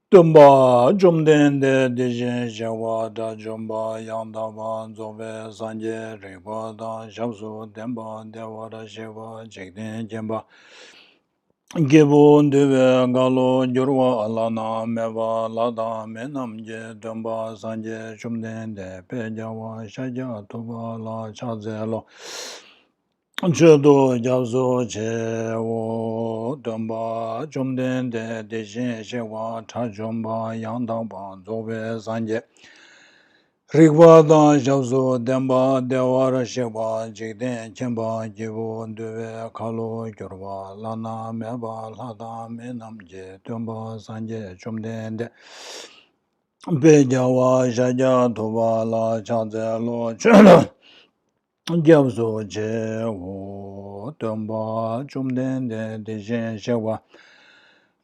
Tumba Jumden de Dijin Jawa da Jumba Yandava Zove Sanje Riva da Shabsu Demba Dewara Shiva Jigden Jemba Gibu Deve Galo Jurwa Alana Meva Lada Menamje Tumba Sanje Jumden de Pejawa Shaja Tuba La Chazelo Chedo Jabzo Che Wo Dumba Jumden de Dijin Shewa Ta Jumba Yandaba Zobe Sanje Rigwa Da Jabzo Demba Dewara Shewa Jigden Chemba Jivu Deve Kalo Gyurwa Lana Meba Lada Menamje Dumba Sanje Jumden de Bejawa Shaja Tuba La Chazelo Chedo Gyabzo che wo dumba jumden de dejen shewa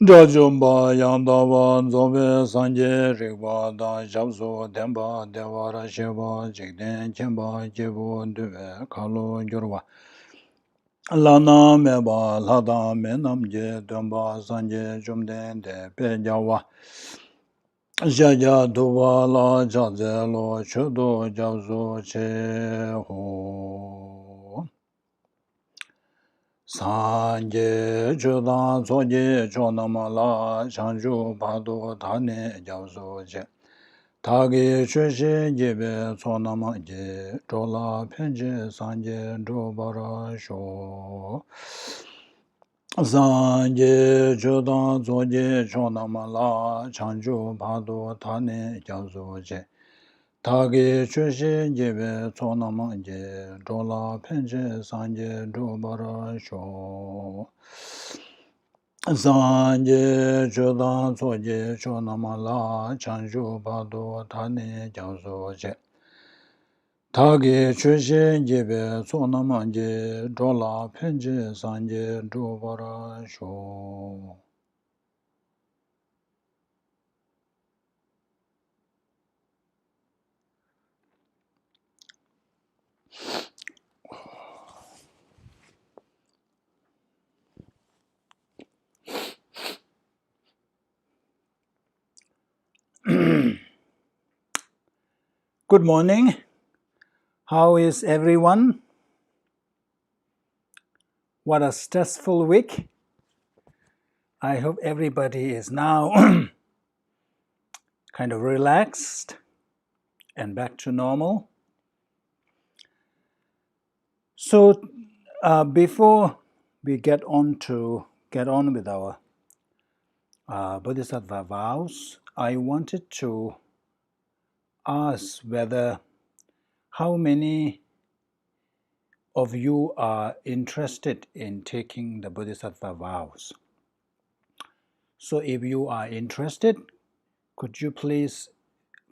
da jumba yandaba zobe sanje rigwa da jabzo demba dewara shewa jigden chemba jebu duve kalo gyurwa lana meba lada menamje dumba sanje jumden de pejawa Jaja Duva La Jazelo Chudo Jabzo Che Ho Sanje Chudan Soje Chonama La Chanju Pado Tane Jabzo Che Tagi Chushi Jibe Sonama Je Chola Penje Sanje Drubara Sho Sanje Chodan Zoje Chonama La Chanju Pado Tane Jazo Je Tagi Chushi Jibe Sonama Je Chola Penje Sanje Drubara Sho Sanje Chodan Zoje Chonama La Chanju Pado Tane Jazo Je Tagi Chushi Jibe Sonamanje Drola Penje Sanje Drubara Sho. Good morning. How is everyone? What a stressful week. I hope everybody is now kind of relaxed and back to normal. So before we get on with our Bodhisattva vows, I wanted to ask whether how many of you are interested in taking the Bodhisattva vows. So if you are interested, could you please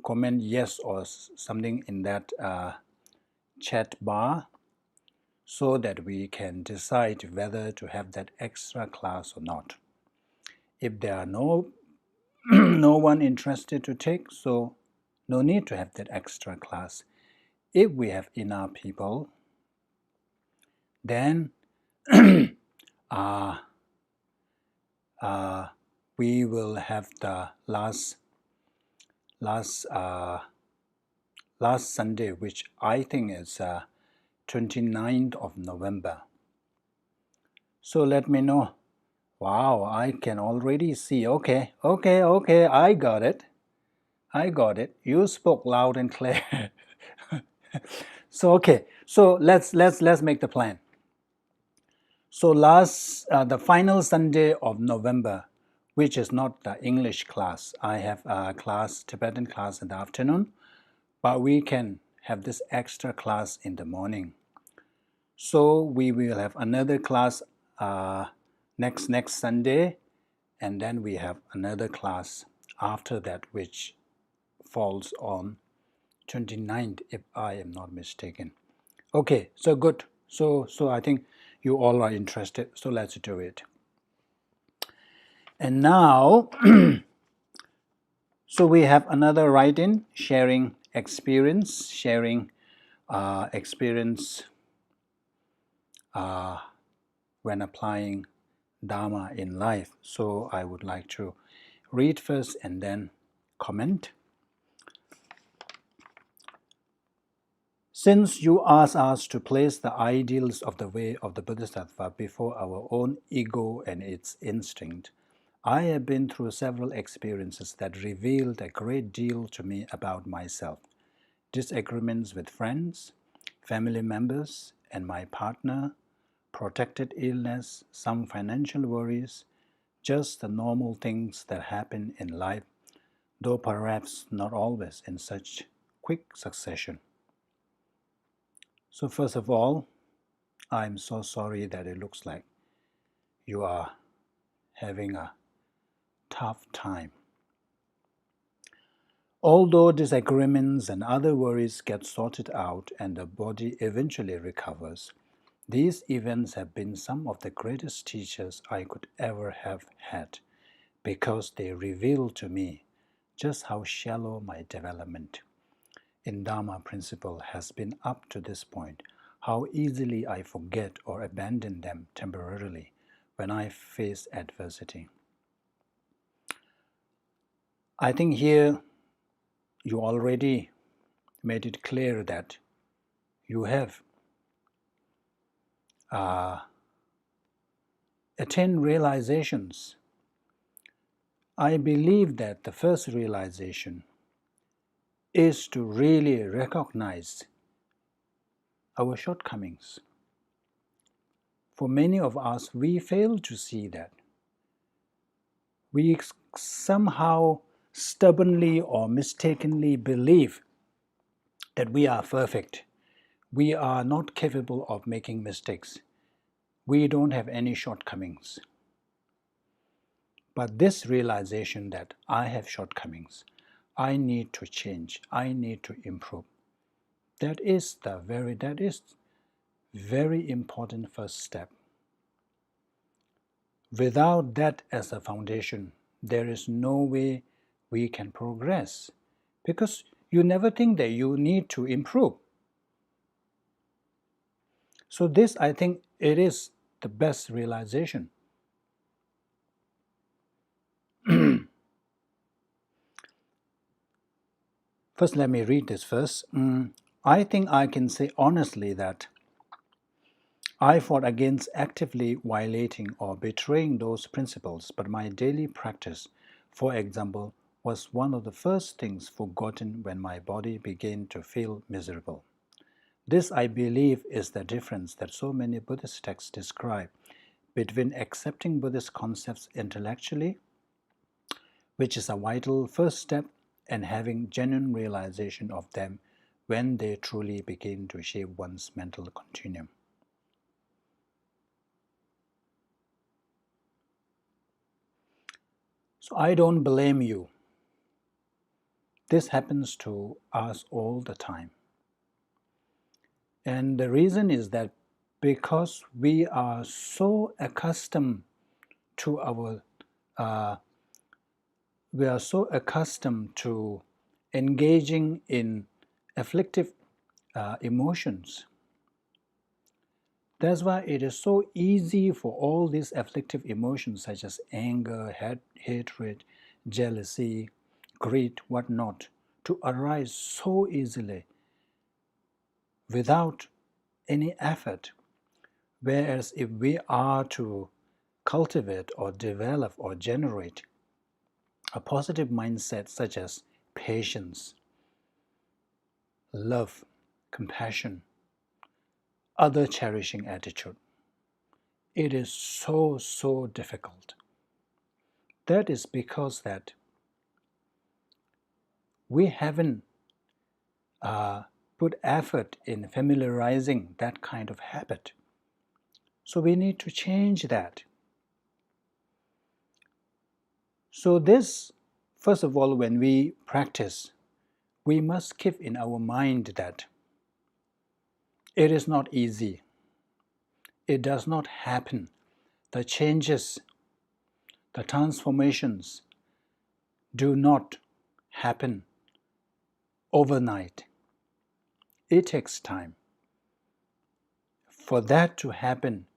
comment yes or something in that chat bar so that we can decide whether to have that extra class or not. If there are no one interested to take, so no need to have that extra class. If we have enough people, then we will have the last Sunday, which I think is 29th of November. So let me know. Wow, I can already see. Okay, I got it. You spoke loud and clear. So okay, so let's make the plan. So the final Sunday of November, which is not the English class. I have a Tibetan class in the afternoon, but we can have this extra class in the morning. So we will have another class next Sunday, and then we have another class after that, which falls on 29th, if I am not mistaken. Okay, so good. So I think you all are interested, so let's do it. And now, so we have another write-in, sharing experience when applying Dharma in life. So I would like to read first and then comment. Since you ask us to place the ideals of the way of the Bodhisattva before our own ego and its instinct, I have been through several experiences that revealed a great deal to me about myself. Disagreements with friends, family members, and my partner, protracted illness, some financial worries, just the normal things that happen in life, though perhaps not always in such quick succession. So first of all, I'm so sorry that it looks like you are having a tough time. Although disagreements and other worries get sorted out and the body eventually recovers, these events have been some of the greatest teachers I could ever have had, because they reveal to me just how shallow my development in Dharma principle has been up to this point, how easily I forget or abandon them temporarily when I face adversity. I think here you already made it clear that you have attained realizations. I believe that the first realization is to really recognize our shortcomings. For many of us, we fail to see that. We somehow stubbornly or mistakenly believe that we are perfect. We are not capable of making mistakes. We don't have any shortcomings. But this realization that I have shortcomings, I need to change, I need to improve, that is very important first step. Without that as a foundation, there is no way we can progress, because you never think that you need to improve. So this, I think, it is the best realization. First, let me read this first. I think I can say honestly that I fought against actively violating or betraying those principles, but my daily practice, for example, was one of the first things forgotten when my body began to feel miserable. This, I believe, is the difference that so many Buddhist texts describe between accepting Buddhist concepts intellectually, which is a vital first step, and having genuine realization of them when they truly begin to shape one's mental continuum. So I don't blame you. This happens to us all the time. And the reason is that because we are so accustomed to engaging in afflictive emotions. That's why it is so easy for all these afflictive emotions such as anger, hatred, jealousy, greed, whatnot, to arise so easily without any effort. Whereas if we are to cultivate or develop or generate a positive mindset such as patience, love, compassion, other cherishing attitude, it is so difficult. That is because that we haven't put effort in familiarizing that kind of habit. So we need to change that. So this, first of all, when we practice, we must keep in our mind that it is not easy. It does not happen. The changes, the transformations do not happen overnight. It takes time. For that to happen,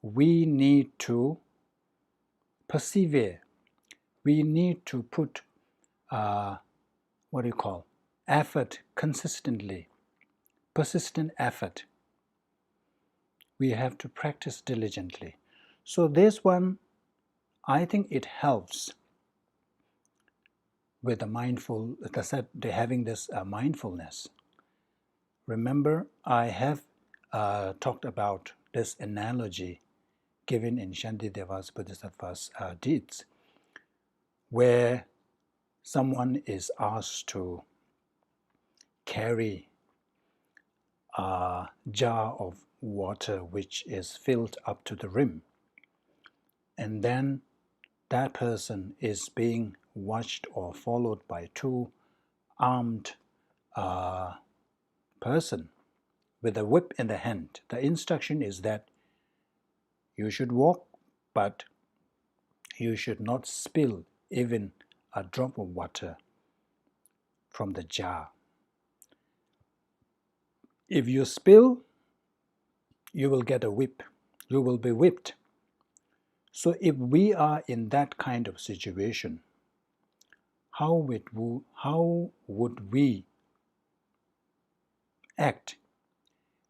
we need to persevere. We need to put effort consistently, persistent effort. We have to practice diligently. So this one, I think it helps with having this mindfulness. Remember, I have talked about this analogy given in Shantideva's Bodhisattva's deeds, where someone is asked to carry a jar of water which is filled up to the rim, and then that person is being watched or followed by two armed person with a whip in the hand. The instruction is that you should walk, but you should not spill even a drop of water from the jar. If you spill, you will get a whip. You will be whipped. So if we are in that kind of situation, how would we act?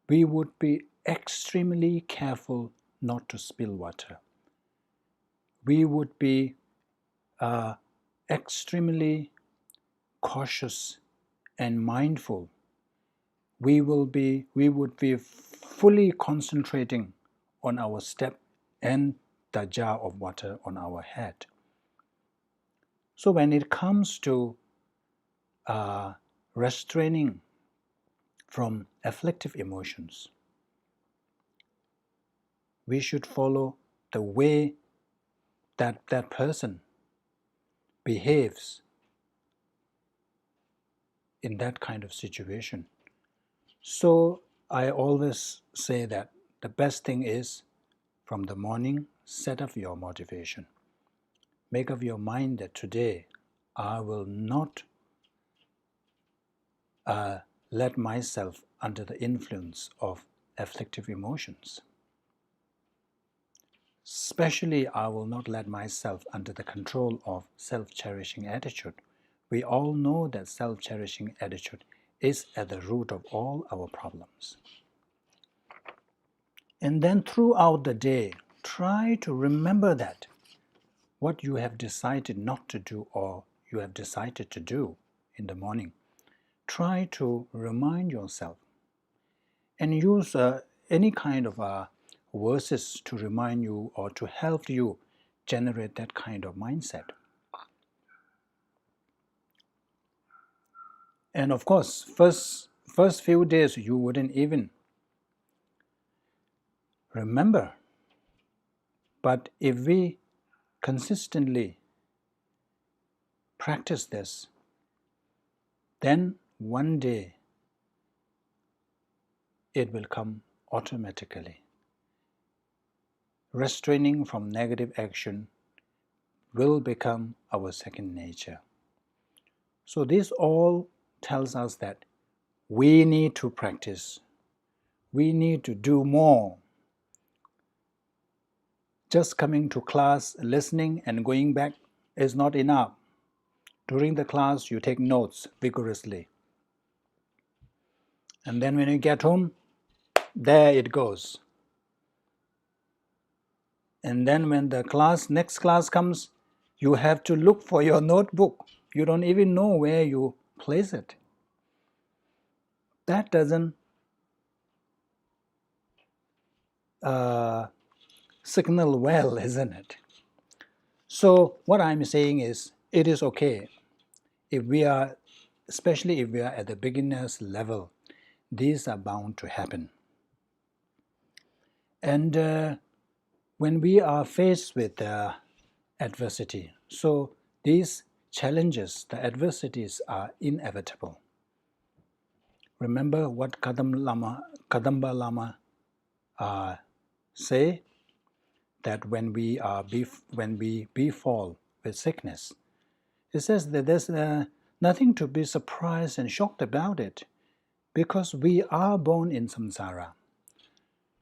We would be extremely careful not to spill water. We would be extremely cautious and mindful, we would be fully concentrating on our step and the jar of water on our head. So when it comes to restraining from afflictive emotions, we should follow the way that that person behaves in that kind of situation. So I always say that the best thing is, from the morning, set up your motivation. Make up your mind that today I will not let myself under the influence of afflictive emotions. Especially, I will not let myself under the control of self-cherishing attitude. We all know that self-cherishing attitude is at the root of all our problems. And then throughout the day, try to remember that what you have decided not to do or you have decided to do in the morning. Try to remind yourself and use any kind of verses to remind you or to help you generate that kind of mindset. And of course, first few days you wouldn't even remember. But if we consistently practice this, then one day it will come automatically. Restraining from negative action will become our second nature. So this all tells us that we need to practice. We need to do more. Just coming to class, listening and going back is not enough. During the class, you take notes vigorously. And then when you get home, there it goes. And then when the next class comes, you have to look for your notebook. You don't even know where you place it. That doesn't signal well, isn't it? So what I'm saying is, it is okay if we are, especially if we are at the beginner's level, these are bound to happen. And when we are faced with adversity, so these challenges, the adversities are inevitable. Remember what Kadamba Lama say, that when we befall with sickness, it says that there's nothing to be surprised and shocked about it, because we are born in samsara.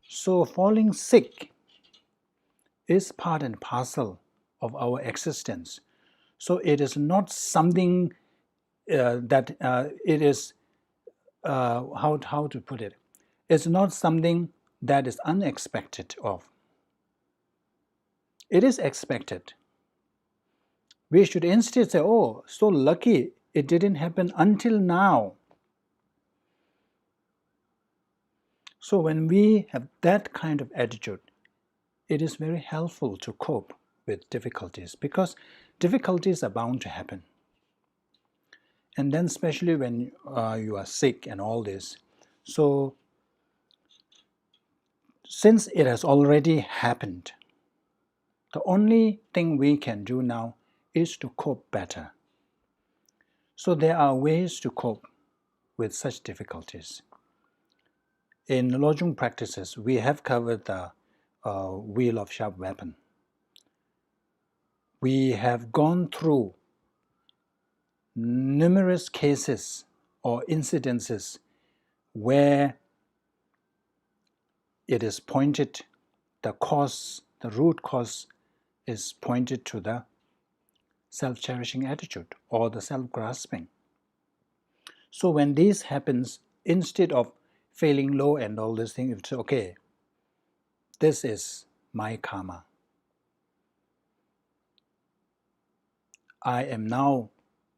So falling sick is part and parcel of our existence. So it is not something that it is, how to put it, it's not something that is unexpected of. It is expected. We should instead say, oh, so lucky it didn't happen until now. So when we have that kind of attitude, it is very helpful to cope with difficulties, because difficulties are bound to happen. And then especially when you are sick and all this. So since it has already happened, the only thing we can do now is to cope better. So there are ways to cope with such difficulties. In Lojong practices, we have covered the wheel of sharp weapon. We have gone through numerous cases or incidences where it is pointed, the root cause is pointed to the self-cherishing attitude or the self-grasping. So when this happens, instead of feeling low and all these things, it's okay, this is my karma. I am now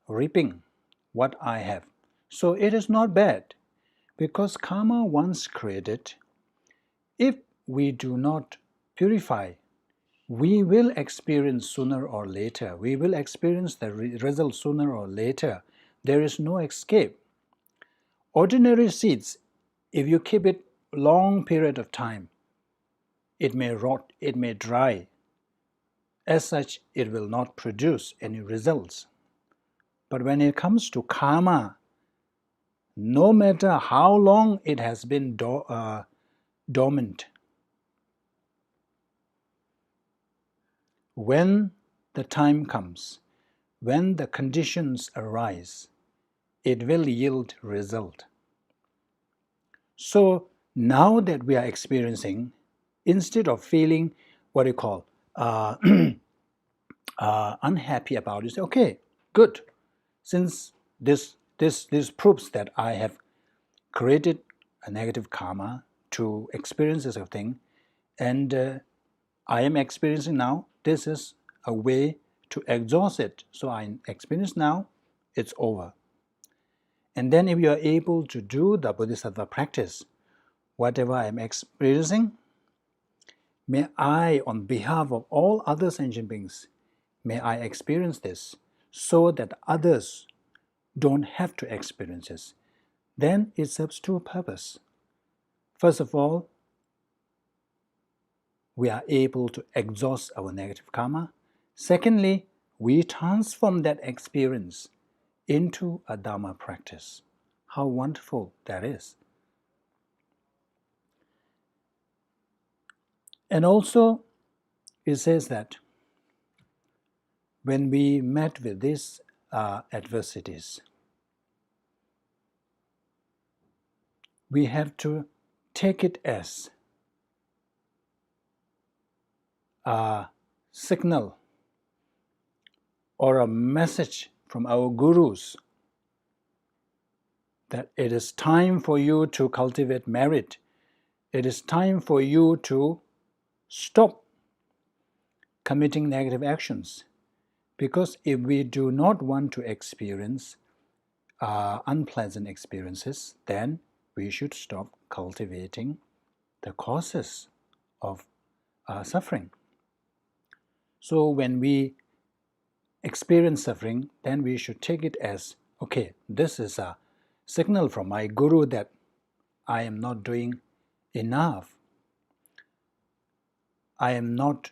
reaping what I have So it is not bad, because karma once created, if we do not purify, we will experience sooner or later. We will experience the result sooner or later. There is no escape. Ordinary seeds, if you keep it long period of time, it may rot, it may dry. As such, it will not produce any results. But when it comes to karma, no matter how long it has been dormant, when the time comes, when the conditions arise, it will yield result. So now that we are experiencing, instead of feeling what you call unhappy about it, say, okay, good. Since this proves that I have created a negative karma to experience this thing, and I am experiencing now, this is a way to exhaust it. So I experience now, it's over. And then if you are able to do the Bodhisattva practice, whatever I am experiencing, may I, on behalf of all other sentient beings, may I experience this so that others don't have to experience this. Then it serves two purposes. First of all, we are able to exhaust our negative karma. Secondly, we transform that experience into a Dharma practice. How wonderful that is. And also, it says that when we met with these adversities, we have to take it as a signal or a message from our gurus that it is time for you to cultivate merit. It is time for you to stop committing negative actions. Because if we do not want to experience unpleasant experiences, then we should stop cultivating the causes of suffering. So when we experience suffering, then we should take it as, okay, this is a signal from my guru that I am not doing enough. I am not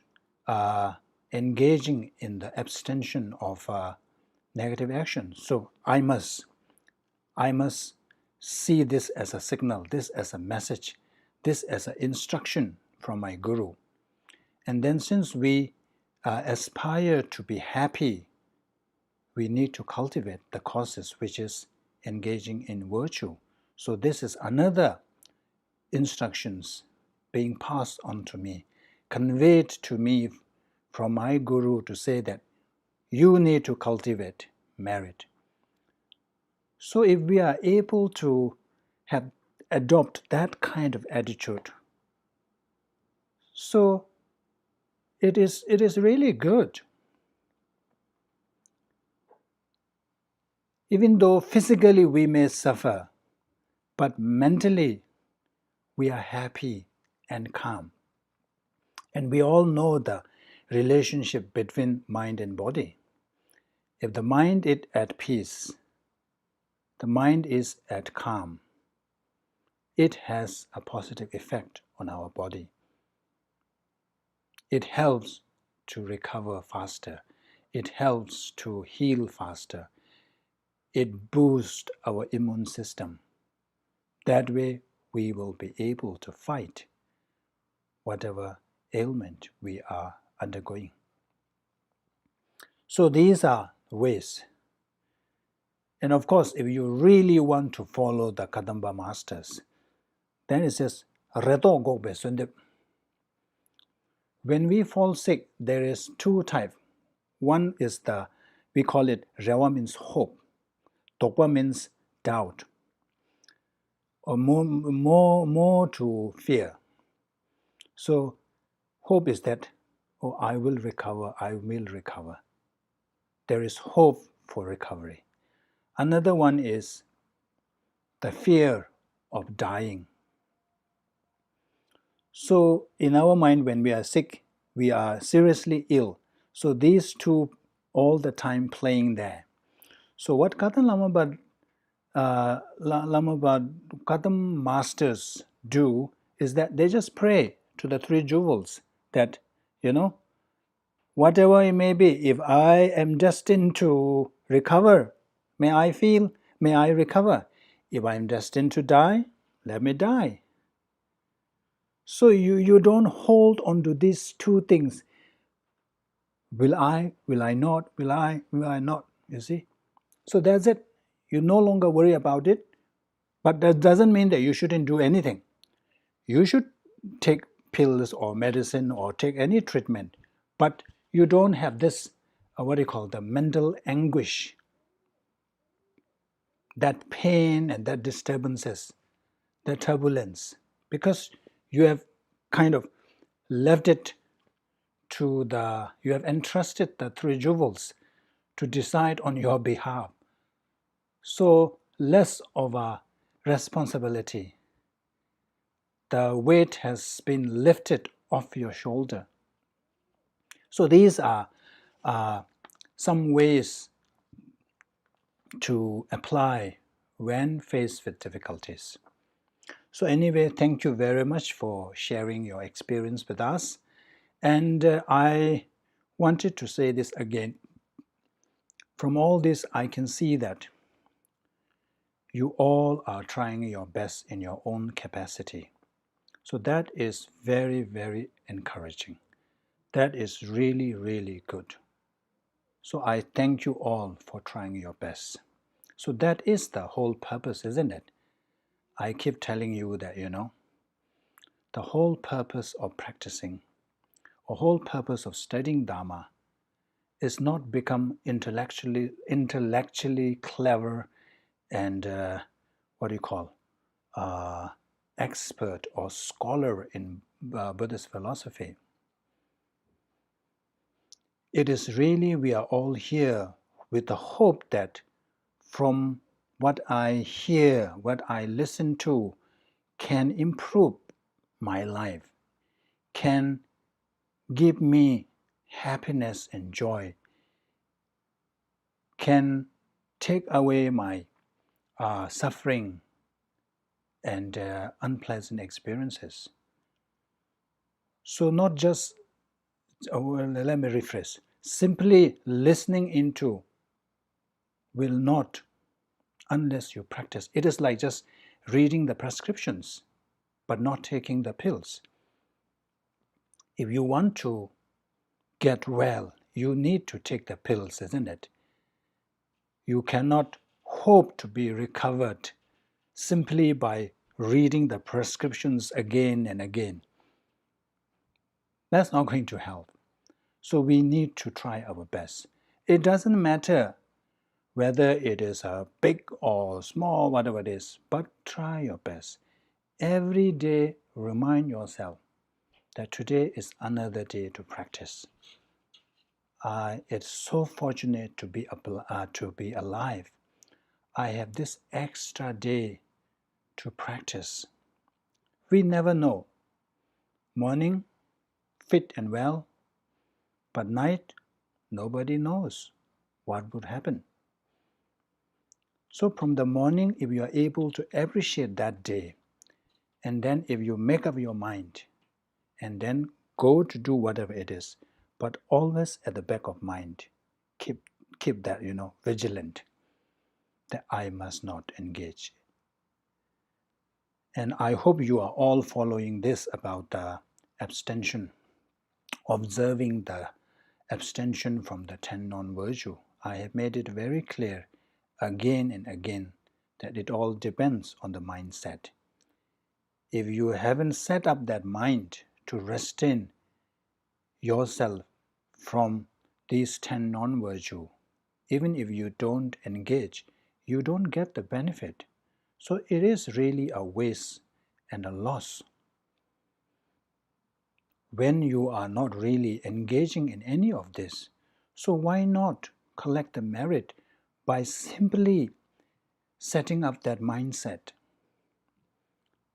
engaging in the abstention of negative action. So I must see this as a signal, this as a message, this as an instruction from my guru. And then since we aspire to be happy, we need to cultivate the causes, which is engaging in virtue. So this is another instructions being passed on to me, conveyed to me from my guru to say that you need to cultivate merit. So if we are able to adopt that kind of attitude, so it is really good. Even though physically we may suffer, but mentally we are happy and calm. And we all know the relationship between mind and body. If the mind is at peace, the mind is at calm, it has a positive effect on our body. It helps to recover faster. It helps to heal faster. It boosts our immune system. That way, we will be able to fight whatever ailment we are undergoing. So these are ways. And of course, if you really want to follow the Kadamba masters, then it says, Reto Gokbe Sundip. When we fall sick, there is two types. One is we call it Rewa means hope. Tokpa means doubt. Or more to fear. So hope is that, oh, I will recover, I will recover. There is hope for recovery. Another one is the fear of dying. So in our mind, when we are sick, we are seriously ill. So these two all the time playing there. So what Katan Katham masters do is that they just pray to the three jewels that, whatever it may be, if I am destined to recover, may I recover. If I am destined to die, let me die. So you don't hold on to these two things. Will I not, will I not, you see? So that's it. You no longer worry about it, but that doesn't mean that you shouldn't do anything. You should take pills or medicine or take any treatment, but you don't have this, the mental anguish, that pain and that disturbances, the turbulence, because you have kind of left it you have entrusted the three jewels to decide on your behalf. So less of a responsibility. The weight has been lifted off your shoulder. So these are some ways to apply when faced with difficulties. So anyway, thank you very much for sharing your experience with us. And I wanted to say this again. From all this, I can see that you all are trying your best in your own capacity. So that is very, very encouraging. That is really, really good. So I thank you all for trying your best. So that is the whole purpose, isn't it? I keep telling you that, the whole purpose of practicing, the whole purpose of studying Dharma is not become intellectually clever and expert or scholar in Buddhist philosophy. It is really we are all here with the hope that from what I hear, what I listen to, can improve my life, can give me happiness and joy, can take away my suffering and unpleasant experiences. So not just, let me rephrase, simply listening into will not, unless you practice. It is like just reading the prescriptions, but not taking the pills. If you want to get well, you need to take the pills, isn't it? You cannot hope to be recovered simply by reading the prescriptions again and again. That's not going to help. So we need to try our best. It doesn't matter whether it is a big or small, whatever it is, but try your best. Every day, remind yourself that today is another day to practice. It's so fortunate to be alive. I have this extra day to practice. We never know. Morning, fit and well, but night, nobody knows what would happen. So from the morning, if you are able to appreciate that day, and then if you make up your mind, and then go to do whatever it is, but always at the back of mind, keep that, vigilant, that I must not engage. And I hope you are all following this about the abstention, observing the abstention from the 10 non-virtue. I have made it very clear again and again that it all depends on the mindset. If you haven't set up that mind to restrain yourself from these 10 non-virtue, even if you don't engage, you don't get the benefit. So it is really a waste and a loss when you are not really engaging in any of this. So why not collect the merit by simply setting up that mindset.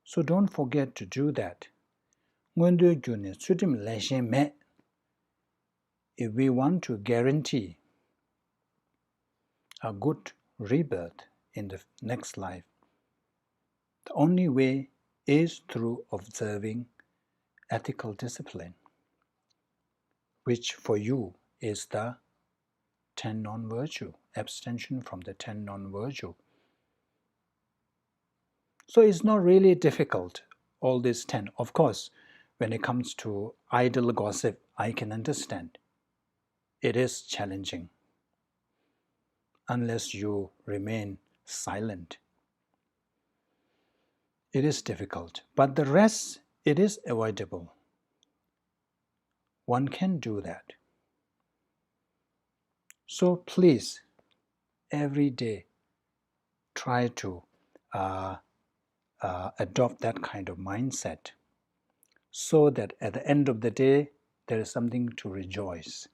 So don't forget to do that. If we want to guarantee a good rebirth in the next life, the only way is through observing ethical discipline, which for you is the 10 non-virtue, abstention from the 10 non-virtue. So it's not really difficult, all these 10. Of course, when it comes to idle gossip, I can understand. It is challenging unless you remain silent. It is difficult, but the rest, it is avoidable. One can do that. So please, every day, try to adopt that kind of mindset so that at the end of the day, there is something to rejoice.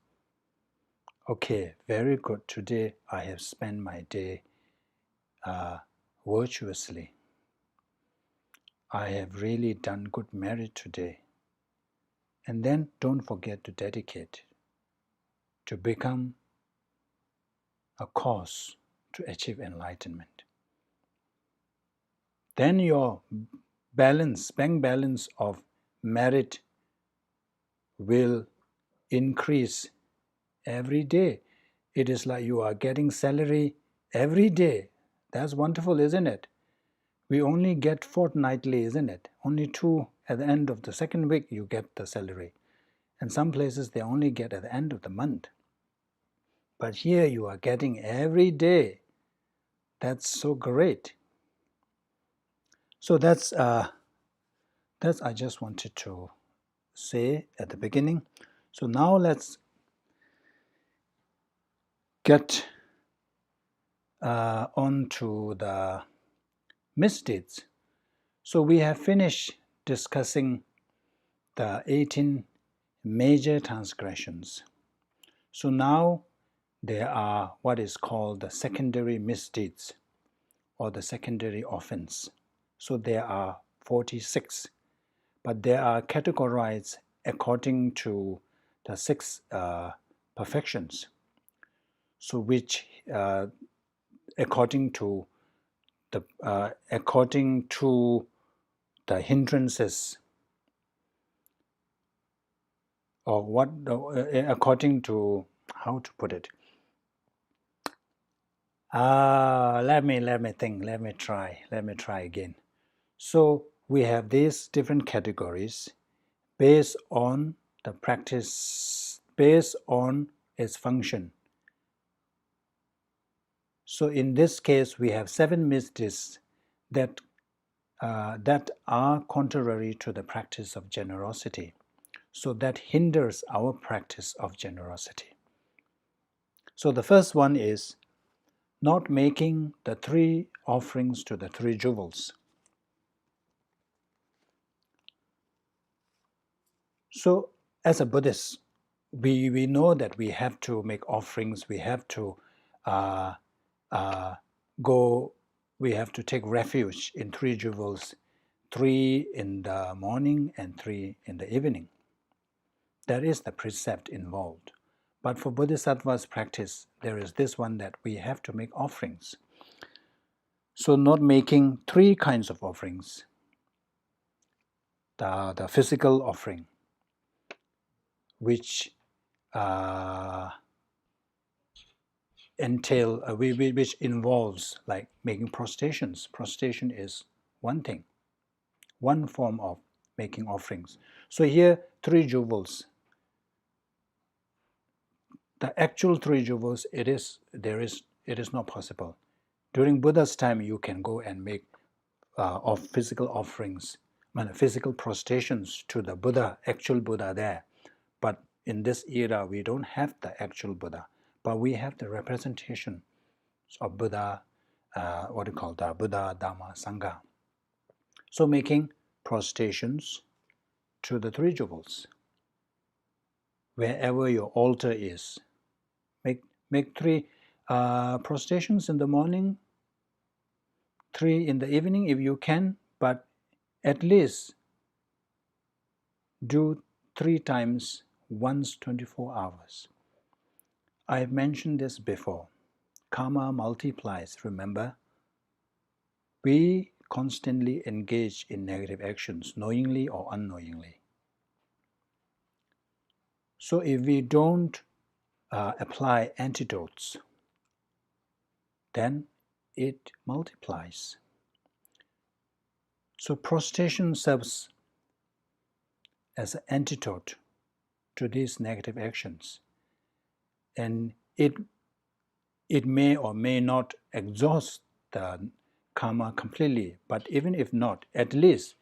Okay, very good. Today I have spent my day virtuously. I have really done good merit today. And then don't forget to dedicate to become a cause to achieve enlightenment. Then your bank balance of merit will increase every day. It is like you are getting salary every day. That's wonderful, isn't it? We only get fortnightly, isn't it? Only 2 at the end of the second week you get the salary. And some places they only get at the end of the month. But here you are getting every day. That's so great. So that's I just wanted to say at the beginning. So now let's get on to the misdeeds. So we have finished discussing the 18 major transgressions. So now there are what is called the secondary misdeeds or the secondary offense. So there are 46, but they are categorized according to the 6 perfections. So which according to the hindrances, or what according to how to put it. Let me think. Let me try again. So we have these different categories based on the practice, based on its function. So in this case, we have 7 misdeeds that are contrary to the practice of generosity. So that hinders our practice of generosity. So the first one is not making the 3 offerings to the 3 jewels. So as a Buddhist, we know that we have to make offerings, we have to we have to take refuge in 3 jewels, 3 in the morning and 3 in the evening. That is the precept involved. But for Bodhisattva's practice, there is this one that we have to make offerings. So not making 3 kinds of offerings. The physical offering, which which involves like making prostrations. Prostration is one thing, one form of making offerings. So here 3 jewels. The actual 3 jewels, it is not possible. During Buddha's time, you can go and make of physical offerings, physical prostrations to the Buddha, actual Buddha there. But in this era, we don't have the actual Buddha, but we have the representation of Buddha, what do you call that? Buddha, Dhamma, Sangha. So making prostrations to the 3 jewels. Wherever your altar is, make 3 prostrations in the morning, 3 in the evening if you can, but at least do 3 times once 24 hours. I have mentioned this before. Karma multiplies, remember? We constantly engage in negative actions, knowingly or unknowingly. So if we don't apply antidotes, then it multiplies. So prostration serves as an antidote to these negative actions. And it may or may not exhaust the karma completely, but even if not, at least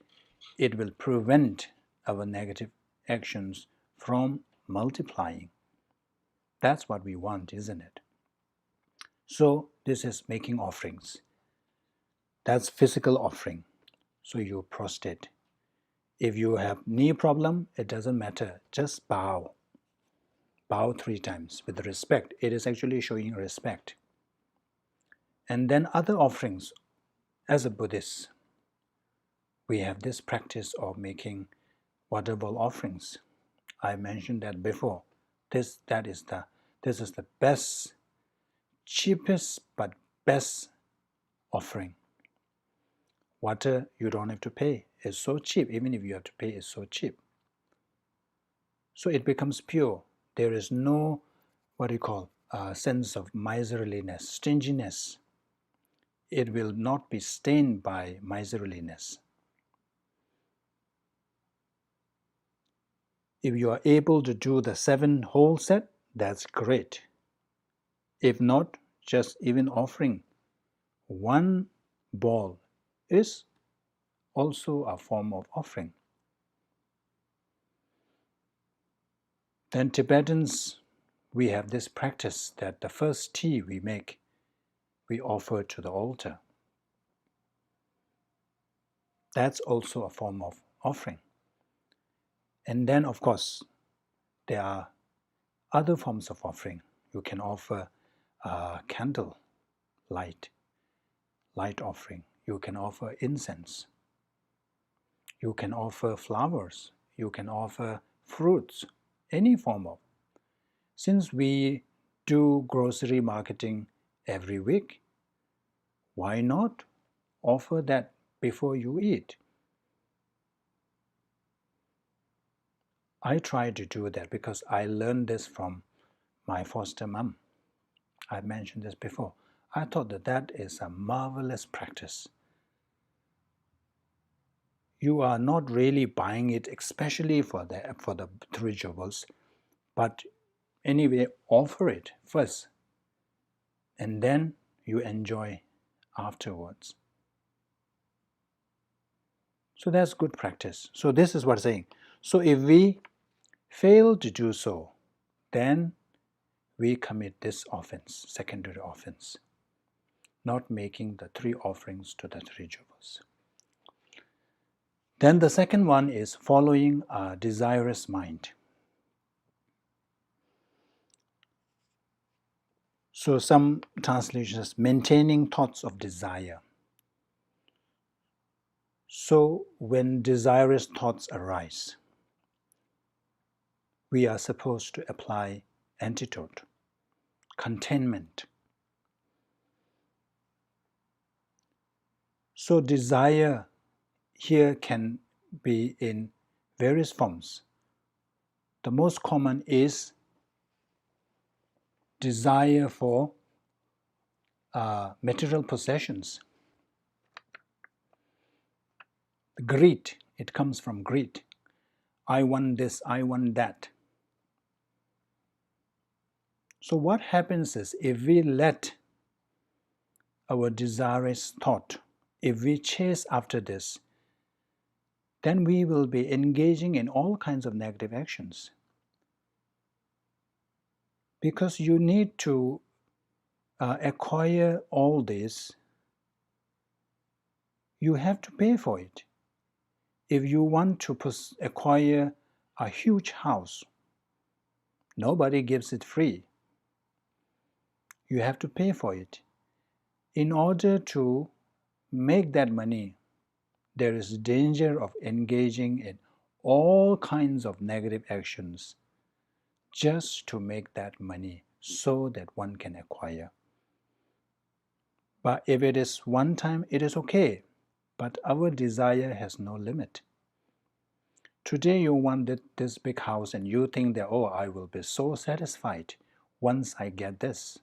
it will prevent our negative actions from multiplying. That's what we want, isn't it? So this is making offerings. That's physical offering. So you prostrate. If you have knee problem, it doesn't matter. Just bow. Bow 3 times with respect. It is actually showing respect. And then other offerings. As a Buddhist, we have this practice of making water bowl offerings. I mentioned that before. This is the best, cheapest but best offering. Water you don't have to pay. It's so cheap. Even if you have to pay, it's so cheap. So it becomes pure. There is no sense of miserliness, stinginess. It will not be stained by miserliness. If you are able to do the 7 whole set, that's great. If not, just even offering 1 ball is also a form of offering. Then Tibetans, we have this practice that the first tea we make, we offer to the altar. That's also a form of offering. And then, of course, there are other forms of offering. You can offer candle light offering. You can offer incense. You can offer flowers. You can offer fruits, any form of. Since we do grocery marketing every week, why not offer that before you eat? I try to do that because I learned this from my foster mom. I've mentioned this before. I thought that is a marvelous practice. You are not really buying it, especially for the 3 jewels, but anyway, offer it first, and then you enjoy afterwards. So that's good practice. So this is what I'm saying. So if we fail to do so, then we commit this offense, secondary offense, not making the 3 offerings to the 3 jewels. Then the second one is following a desirous mind. So some translations, maintaining thoughts of desire. So when desirous thoughts arise, we are supposed to apply antidote, containment. So desire here can be in various forms. The most common is desire for material possessions. Greed, it comes from greed. I want this, I want that. So what happens is, if we let our desirous thought, if we chase after this, then we will be engaging in all kinds of negative actions. Because you need to acquire all this, you have to pay for it. If you want to acquire a huge house, nobody gives it free. You have to pay for it. In order to make that money, there is danger of engaging in all kinds of negative actions just to make that money so that one can acquire. But if it is one time, it is okay. But our desire has no limit. Today you want this big house and you think that, oh, I will be so satisfied once I get this.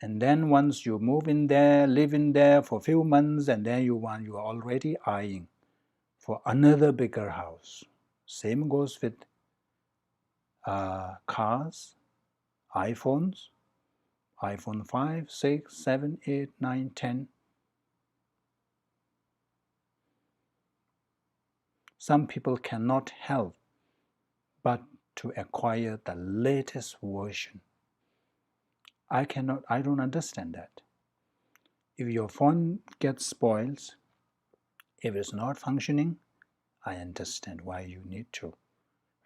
And then once you move in there, live in there for a few months, and then you are already eyeing for another bigger house. Same goes with cars, iPhones, iPhone 5, 6, 7, 8, 9, 10. Some people cannot help but to acquire the latest version. I don't understand that. If your phone gets spoiled, if it's not functioning, I understand why you need to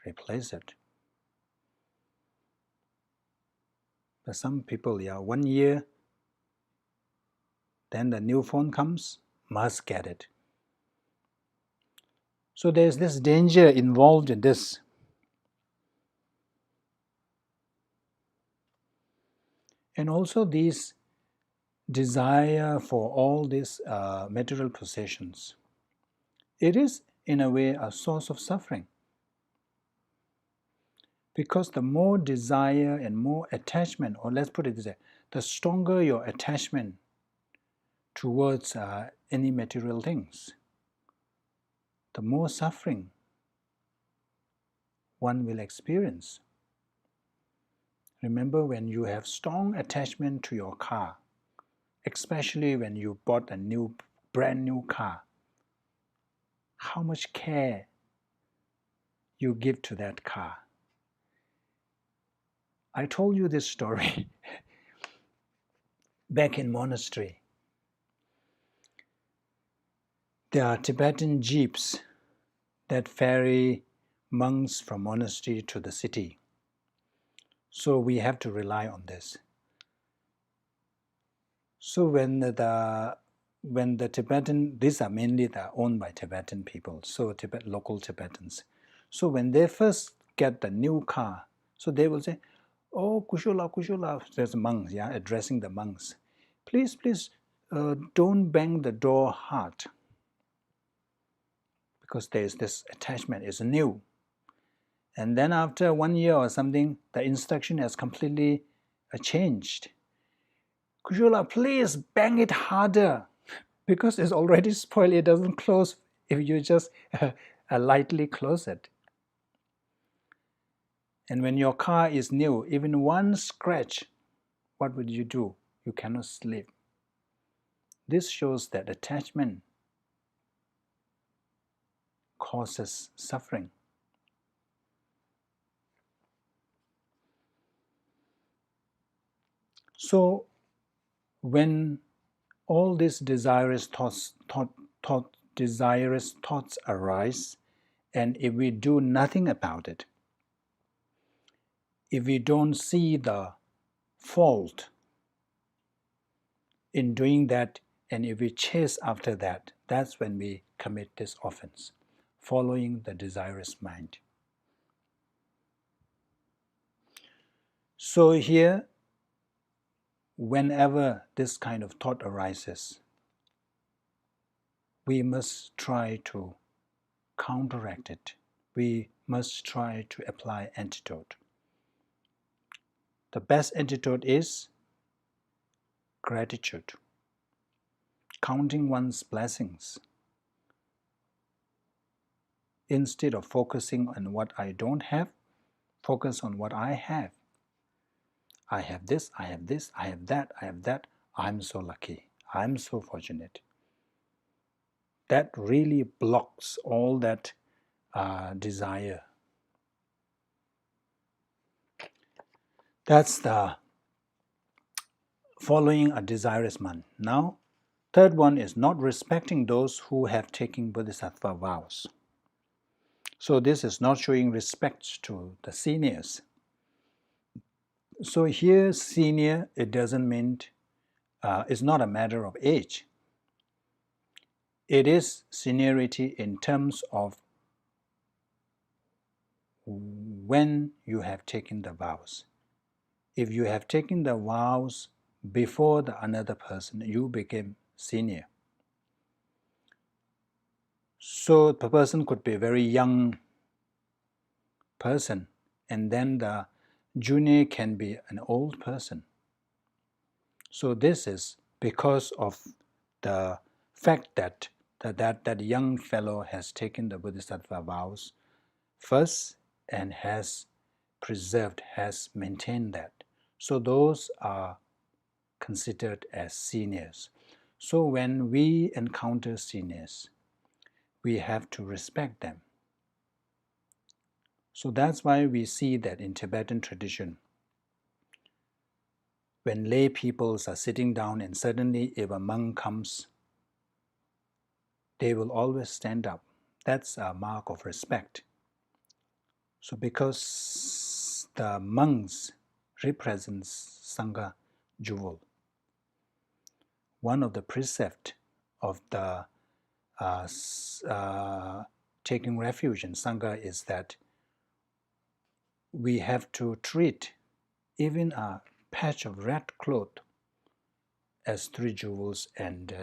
replace it. But some people, 1 year, then the new phone comes, must get it. So there's this danger involved in this. And also this desire for all these material possessions. It is, in a way, a source of suffering. Because the more desire and more attachment, or let's put it this way, the stronger your attachment towards any material things, the more suffering one will experience. Remember, when you have strong attachment to your car, especially when you bought a brand new car, how much care you give to that car. I told you this story back in monastery. There are Tibetan jeeps that ferry monks from monastery to the city. So we have to rely on this. So when the Tibetan, these are mainly owned by Tibetan people, so local Tibetans. So when they first get the new car, so they will say, "Oh, Kushula, Kushula," there's monks, addressing the monks. Please, don't bang the door hard, because there's this attachment, it's new. And then after 1 year or something, the instruction has completely changed. Kushula, please bang it harder, because it's already spoiled, it doesn't close if you just lightly close it. And when your car is new, even one scratch, what would you do? You cannot sleep. This shows that attachment causes suffering. So when all these desirous thoughts arise, and if we do nothing about it, if we don't see the fault in doing that, and if we chase after that, that's when we commit this offense, following the desirous mind. So here, whenever this kind of thought arises, we must try to counteract it. We must try to apply antidote. The best antidote is gratitude, counting one's blessings. Instead of focusing on what I don't have, focus on what I have. I have this, I have this, I have that, I have that. I'm so lucky. I'm so fortunate. That really blocks all that desire. That's the following a desirous mind. Now, third one is not respecting those who have taken Bodhisattva vows. So this is not showing respect to the seniors. So here, senior, it doesn't mean, it's not a matter of age. It is seniority in terms of when you have taken the vows. If you have taken the vows before another person, you became senior. So the person could be a very young person, and then the junior can be an old person. So this is because of the fact that that young fellow has taken the Bodhisattva vows first and has preserved, has maintained that. So those are considered as seniors. So when we encounter seniors, we have to respect them. So that's why we see that in Tibetan tradition, when lay peoples are sitting down and suddenly if a monk comes, they will always stand up. That's a mark of respect. So because the monks represents Sangha jewel, one of the precepts of the taking refuge in Sangha is that we have to treat even a patch of red cloth as three jewels and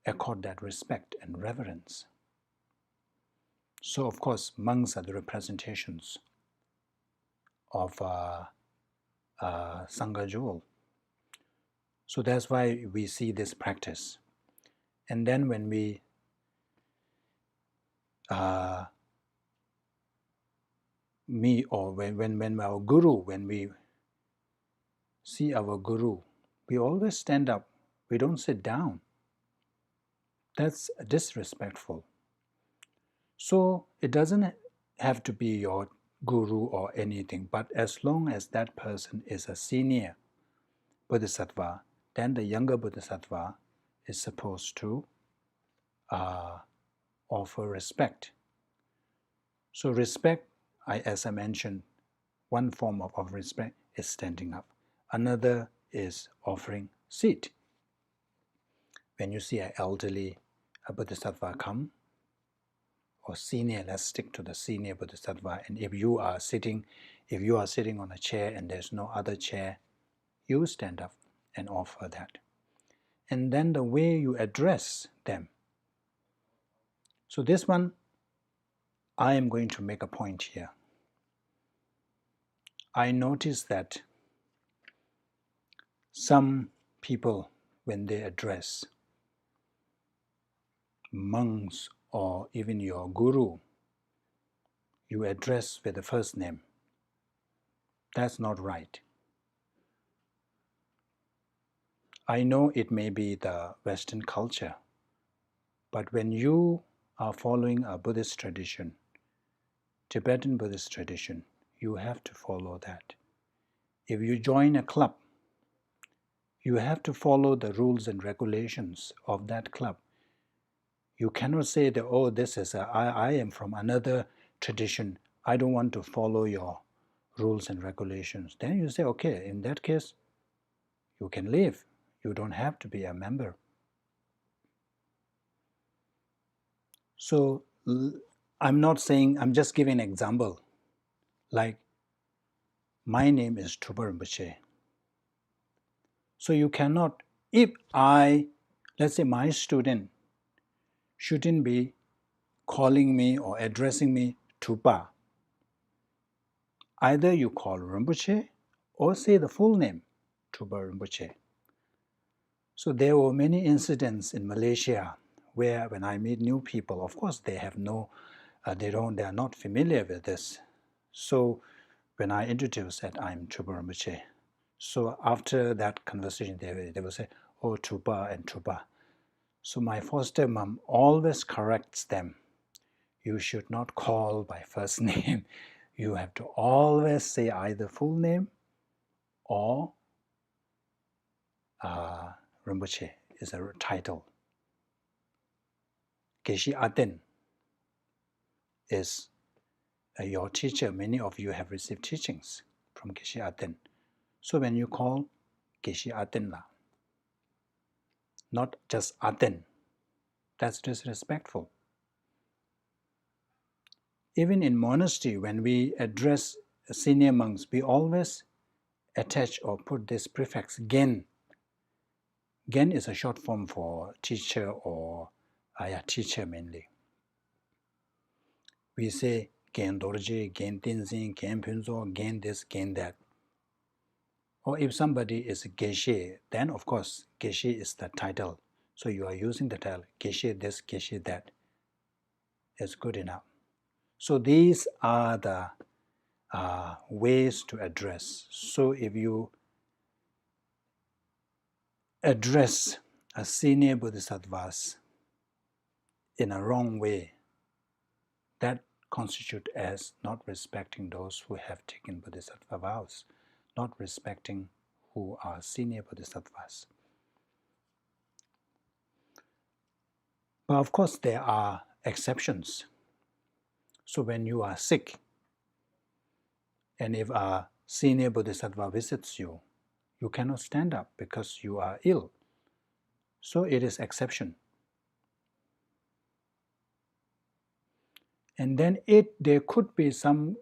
accord that respect and reverence. So of course monks are the representations of Sangha jewel. So that's why we see this practice. And then when we meet, or when our guru, when we see our guru, we always stand up. We don't sit down. That's disrespectful. So it doesn't have to be your guru or anything, but as long as that person is a senior Bodhisattva, then the younger Bodhisattva is supposed to offer respect. So respect, as I mentioned, one form of respect is standing up. Another is offering seat. When you see an elderly Bodhisattva come, or senior, let's stick to the senior Bodhisattva, and if you are sitting on a chair and there's no other chair, you stand up and offer that. And then the way you address them. So this one, I am going to make a point here. I noticed that some people, when they address monks or even your guru, you address with the first name. That's not right. I know it may be the Western culture, but when you are following a Buddhist tradition, Tibetan Buddhist tradition, you have to follow that. If you join a club, you have to follow the rules and regulations of that club. You cannot say that, oh, I am from another tradition, I don't want to follow your rules and regulations. Then you say, okay, in that case, you can leave. You don't have to be a member. So I'm not saying, I'm just giving an example. Like, my name is Drupa Rinpoche. So you cannot, let's say my student shouldn't be calling me or addressing me Drupa. Either you call Rinpoche or say the full name, Drupa Rinpoche. So there were many incidents in Malaysia where when I meet new people, of course they have they are not familiar with this. So when I introduce that I'm Drupa Rinpoche, so after that conversation, they will say, oh, Drupa and Drupa. So my foster mom always corrects them. You should not call by first name. You have to always say either full name or Rinpoche is a title. Geshe Aten is your teacher. Many of you have received teachings from Geshe Aten. So when you call Geshe Aten, not just Aten, That's disrespectful. Even in monastery, when we address senior monks, we always attach or put this prefix gen. Gen is a short form for teacher or teacher mainly. We say gen dorje, gen tenzin, gen punzo, gen this, gen that. Or if somebody is geshe, then of course geshe is the title. So you are using the title geshe this, geshe that. It's good enough. So these are the ways to address. So if you address a senior bodhisattvas in a wrong way, that constitutes as not respecting those who have taken bodhisattva vows, not respecting who are senior bodhisattvas. But of course there are exceptions. So when you are sick, and if a senior bodhisattva visits you, you cannot stand up because you are ill. So it is exception. And then there could be some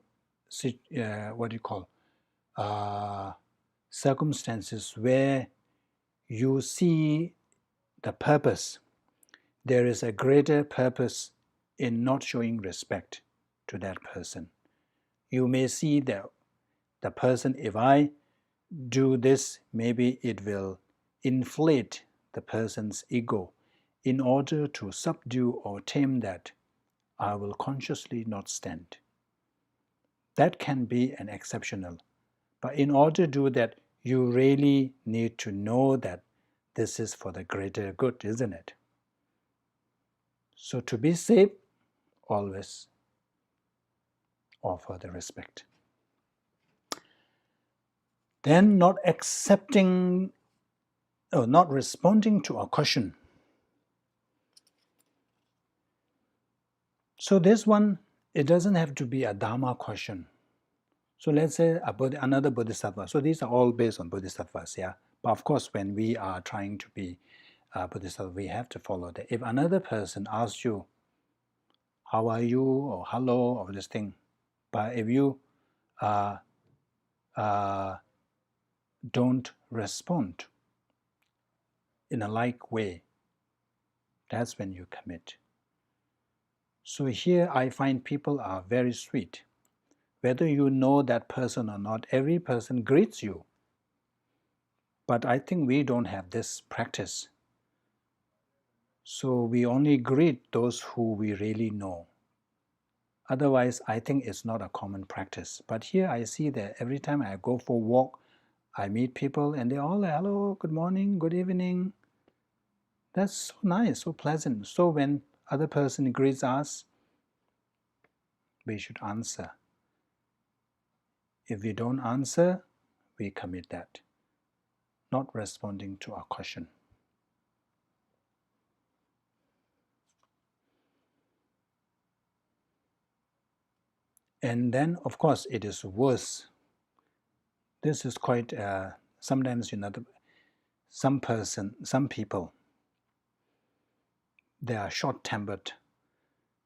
circumstances where you see the purpose. There is a greater purpose in not showing respect to that person. You may see that the person, if I do this, maybe it will inflate the person's ego. In order to subdue or tame that, I will consciously not stand. That can be an exceptional. But in order to do that, you really need to know that this is for the greater good, isn't it? So to be safe, always offer the respect. Then not accepting or not responding to a question. So this one, it doesn't have to be a Dharma question. So let's say another Bodhisattva. So these are all based on Bodhisattvas, yeah. But of course, when we are trying to be Bodhisattva, we have to follow that. If another person asks you, how are you, or hello, or this thing, but if you don't respond in a like way, that's when you commit. So here I find people are very sweet. Whether you know that person or not, every person greets you. But I think we don't have this practice. So we only greet those who we really know. Otherwise, I think it's not a common practice. But here I see that every time I go for a walk, I meet people and they're all like, hello, good morning, good evening. That's so nice, so pleasant. So when other person greets us, we should answer. If we don't answer, we commit that, not responding to our question. And then, of course, it is worse. This is quite, sometimes, some people, they are short-tempered.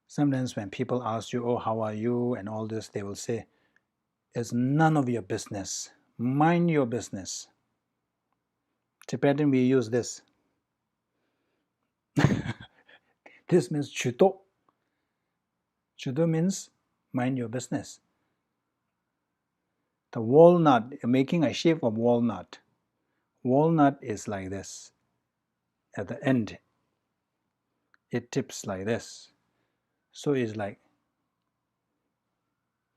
Sometimes when people ask you, oh, how are you, and all this, they will say, it's none of your business. Mind your business. Tibetan, we use this. This means chuto. Chuto means mind your business. The walnut, making a shape of walnut. Walnut is like this. At the end, it tips like this. So it's like,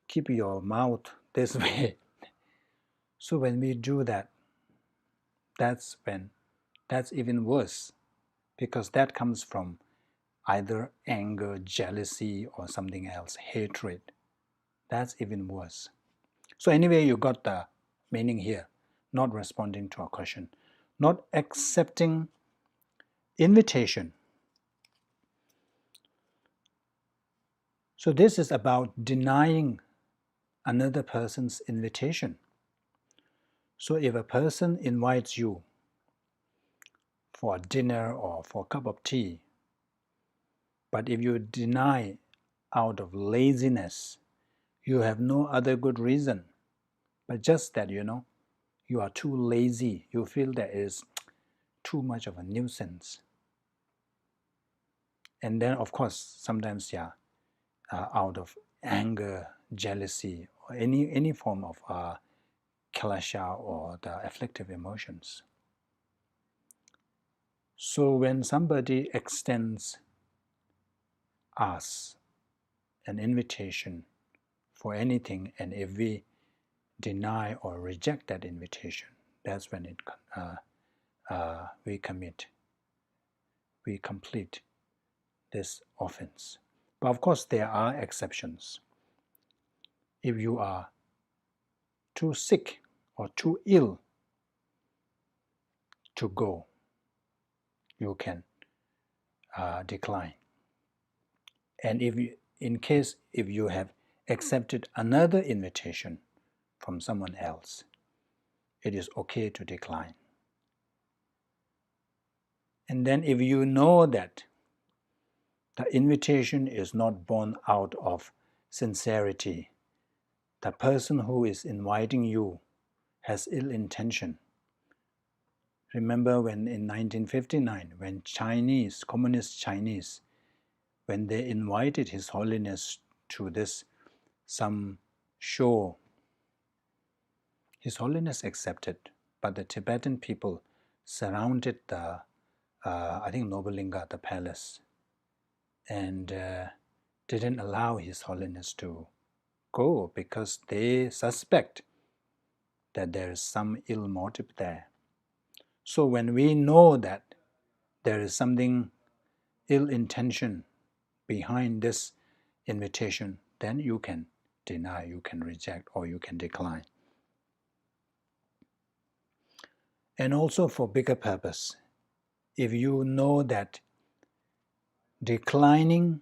keep your mouth this way. So when we do that, that's even worse, because that comes from either anger, jealousy, or something else, hatred. That's even worse. So anyway, you got the meaning here. Not responding to a question. Not accepting invitation. So this is about denying another person's invitation. So if a person invites you for dinner or for a cup of tea, But if you deny out of laziness, you have no other good reason, but just that, you are too lazy. You feel that it is too much of a nuisance. And then, of course, sometimes, out of anger, jealousy, or any form of kalasha or the afflictive emotions. So when somebody extends us an invitation for anything, and if we deny or reject that invitation, that's when we complete this offense. But of course, there are exceptions. If you are too sick or too ill to go, you can decline. And if you have accepted another invitation from someone else, it is okay to decline. And then if you know that the invitation is not born out of sincerity, the person who is inviting you has ill intention. Remember when in 1959, when communist Chinese, when they invited His Holiness to some show, His Holiness accepted, but the Tibetan people surrounded the, I think Nobulinga, the palace, and didn't allow His Holiness to go because they suspect that there is some ill motive there. So when we know that there is something ill intention behind this invitation, then you can deny, you can reject, or you can decline. And also for bigger purpose, if you know that declining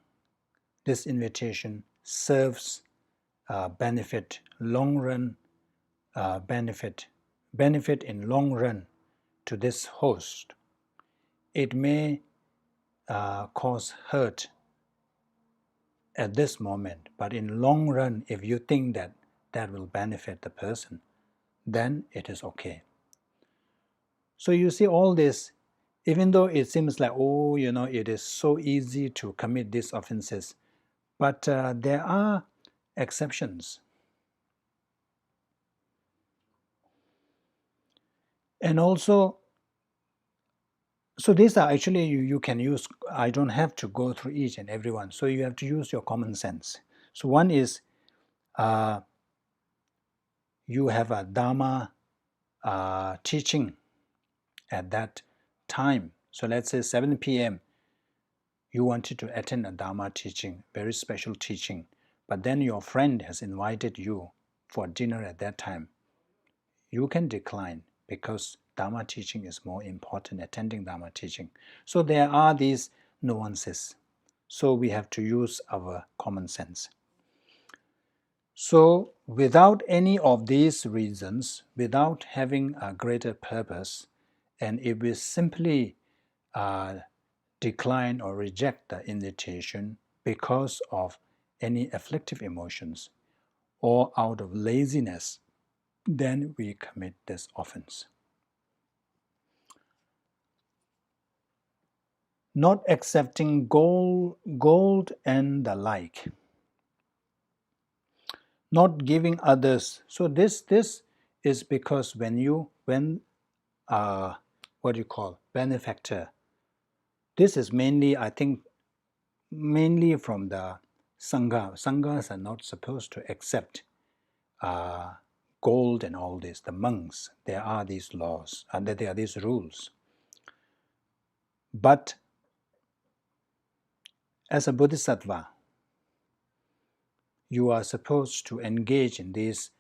this invitation serves benefit in long run to this host, it may cause hurt at this moment, but in long run, if you think that that will benefit the person, then it is okay. So you see all this, even though it seems like, it is so easy to commit these offenses, but there are exceptions. And also, so these are actually, you can use, I don't have to go through each and every one, so you have to use your common sense. So one is, you have a Dharma teaching at that time. So let's say 7 p.m. you wanted to attend a Dharma teaching, very special teaching, but then your friend has invited you for dinner at that time. You can decline because Dharma teaching is more important, attending Dharma teaching. So there are these nuances. So we have to use our common sense. So without any of these reasons, without having a greater purpose, and if we simply decline or reject the invitation because of any afflictive emotions or out of laziness, then we commit this offense. Not accepting gold and the like. Not giving others. So this is because when benefactor. This is mainly, I think, from the Sangha. Sanghas are not supposed to accept gold and all this. The monks, there are these laws and there are these rules. But as a Bodhisattva, you are supposed to engage in these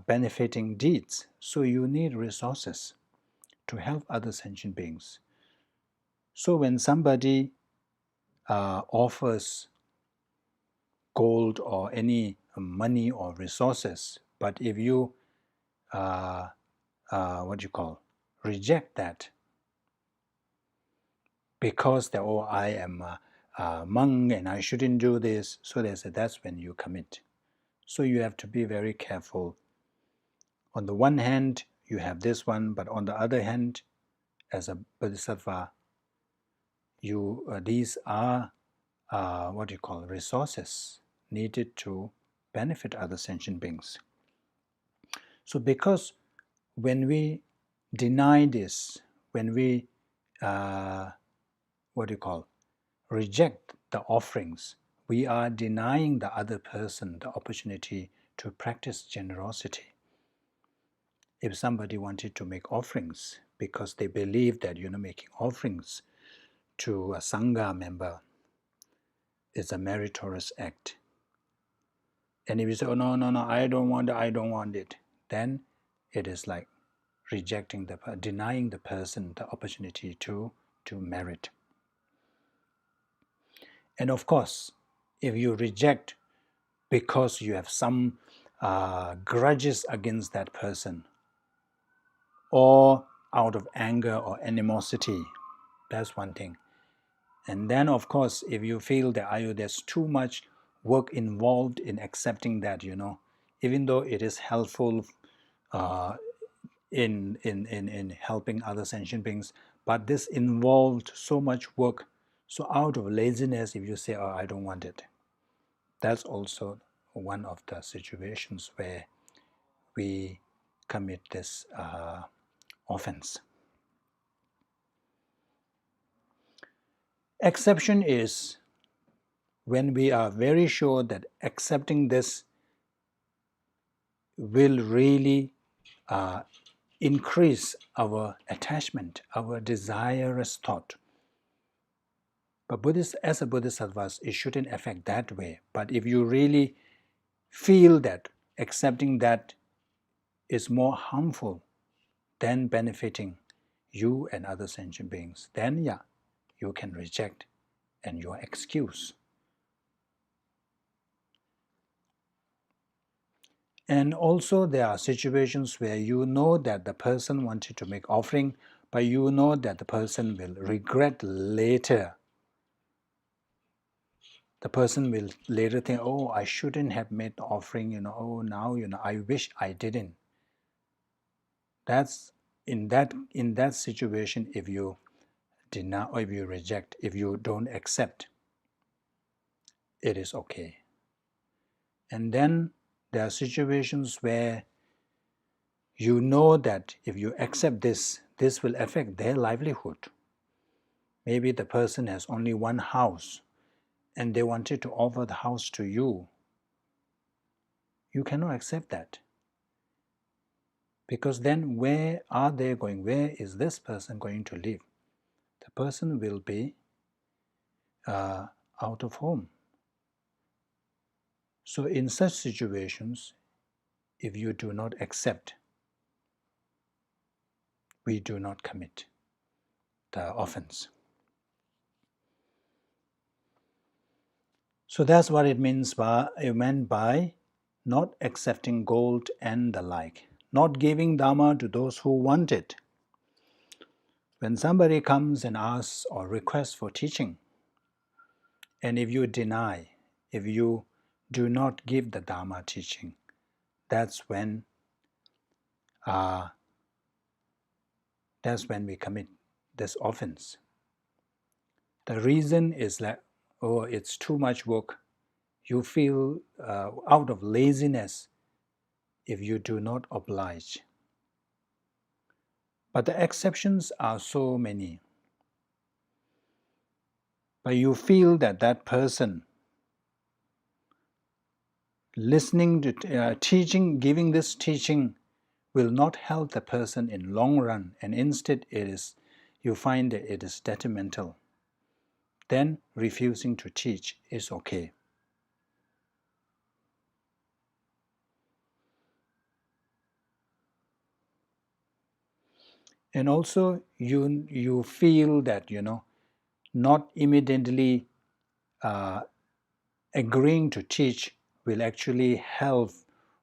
benefiting deeds. So you need resources to help other sentient beings. So when somebody offers gold or any money or resources, but if you reject that because I am monk and I shouldn't do this. So they say that's when you commit. So you have to be very careful. On the one hand, you have this one, but on the other hand, as a bodhisattva, these are resources needed to benefit other sentient beings. So because when we deny this, when we reject the offerings, we are denying the other person the opportunity to practice generosity. If somebody wanted to make offerings because they believe that making offerings to a Sangha member is a meritorious act, and if you say, oh, no, I don't want it, then it is like denying the person the opportunity to merit. And of course, if you reject because you have some grudges against that person, or out of anger or animosity, that's one thing. And then, of course, if you feel that there's too much work involved in accepting that, even though it is helpful in helping other sentient beings, but this involved so much work. So out of laziness, if you say, oh, I don't want it, that's also one of the situations where we commit this offense. Exception is when we are very sure that accepting this will really increase our attachment, our desirous thought. But as a bodhisattva, it shouldn't affect that way. But if you really feel that accepting that is more harmful than benefiting you and other sentient beings, then you can reject and you are excused. And also there are situations where you know that the person wanted to make offering, but you know that the person will regret later. The person will later think, oh, I shouldn't have made the offering, oh, now, I wish I didn't. That's in that situation, if you deny or if you reject, if you don't accept, it is okay. And then there are situations where you know that if you accept this will affect their livelihood. Maybe the person has only one house and they wanted to offer the house to you. You cannot accept that. Because then where are they going? Where is this person going to live? The person will be out of home. So in such situations, if you do not accept, we do not commit the offense. So that's what it meant by not accepting gold and the like, not giving Dharma to those who want it. When somebody comes and asks or requests for teaching, and if you deny, if you do not give the Dharma teaching, that's when we commit this offense. The reason is that, oh, it's too much work. You feel out of laziness if you do not oblige. But the exceptions are so many. But you feel that person listening to teaching, giving this teaching will not help the person in long run, and instead you find that it is detrimental. Then refusing to teach is okay. And also you feel that not immediately agreeing to teach will actually help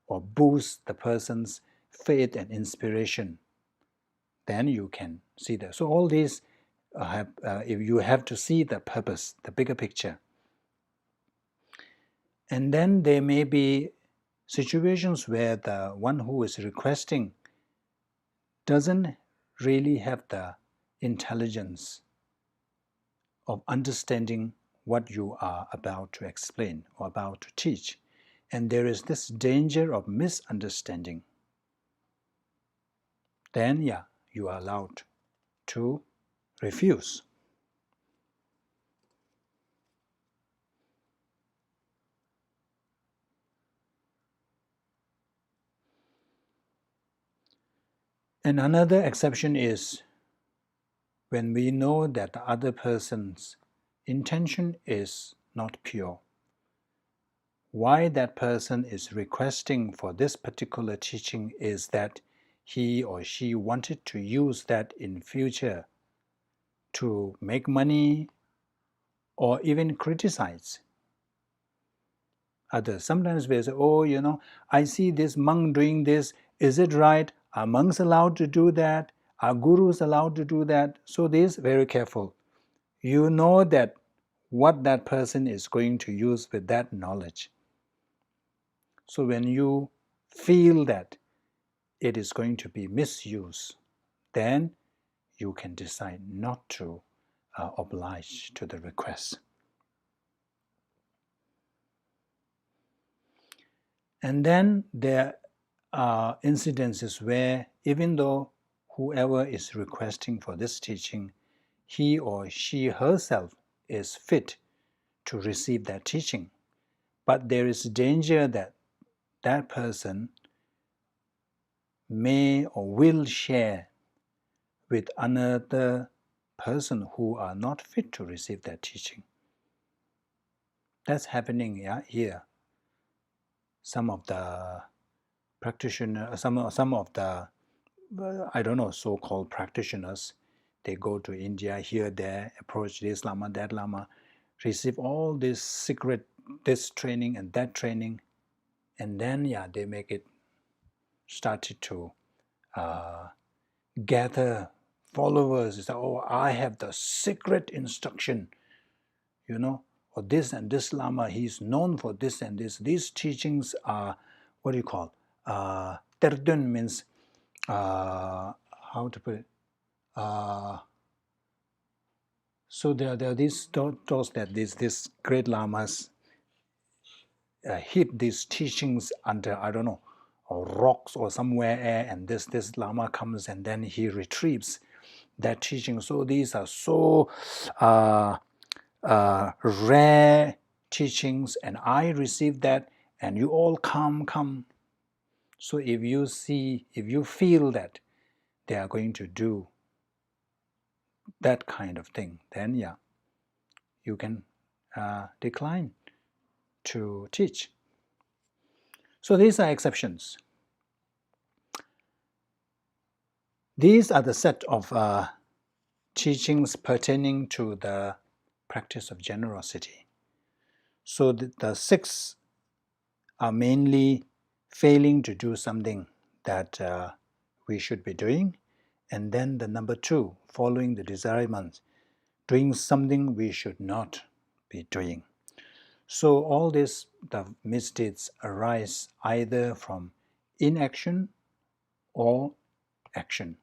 or boost the person's faith and inspiration, then you can see that. So all these if you have to see the purpose, the bigger picture. And then there may be situations where the one who is requesting doesn't really have the intelligence of understanding what you are about to explain or about to teach. And there is this danger of misunderstanding. Then, you are allowed to refuse. And another exception is when we know that the other person's intention is not pure. Why that person is requesting for this particular teaching is that he or she wanted to use that in future to make money or even criticize others. Sometimes we say, oh, I see this monk doing this. Is it right? Are monks allowed to do that? Are gurus allowed to do that? So this, very careful. You know that what that person is going to use with that knowledge. So when you feel that it is going to be misused, then you can decide not to oblige to the request. And then there are incidences where even though whoever is requesting for this teaching, he or she herself is fit to receive that teaching, but there is danger that that person may or will share with another person who are not fit to receive that teaching. That's happening here. Some of the practitioners, some of the so-called practitioners, they go to India, here, there, approach this Lama, that Lama, receive all this secret, this training and that training, and then they make it, started to gather followers. It's like, oh, I have the secret instruction, or this and this Lama, he's known for this and this. These teachings are, what do you call? Terdun means, how to put it? So there are these thoughts that these great lamas hid these teachings under, I don't know, or rocks or somewhere, and this lama comes and then he retrieves that teaching. So these are so rare teachings, and I received that, and you all come. So if you feel that they are going to do that kind of thing, then you can decline to teach. So these are exceptions. These are the set of teachings pertaining to the practice of generosity. So the 6 are mainly failing to do something that we should be doing, and then the number 2, following the desirements, doing something we should not be doing. So all this, the misdeeds, arise either from inaction or action.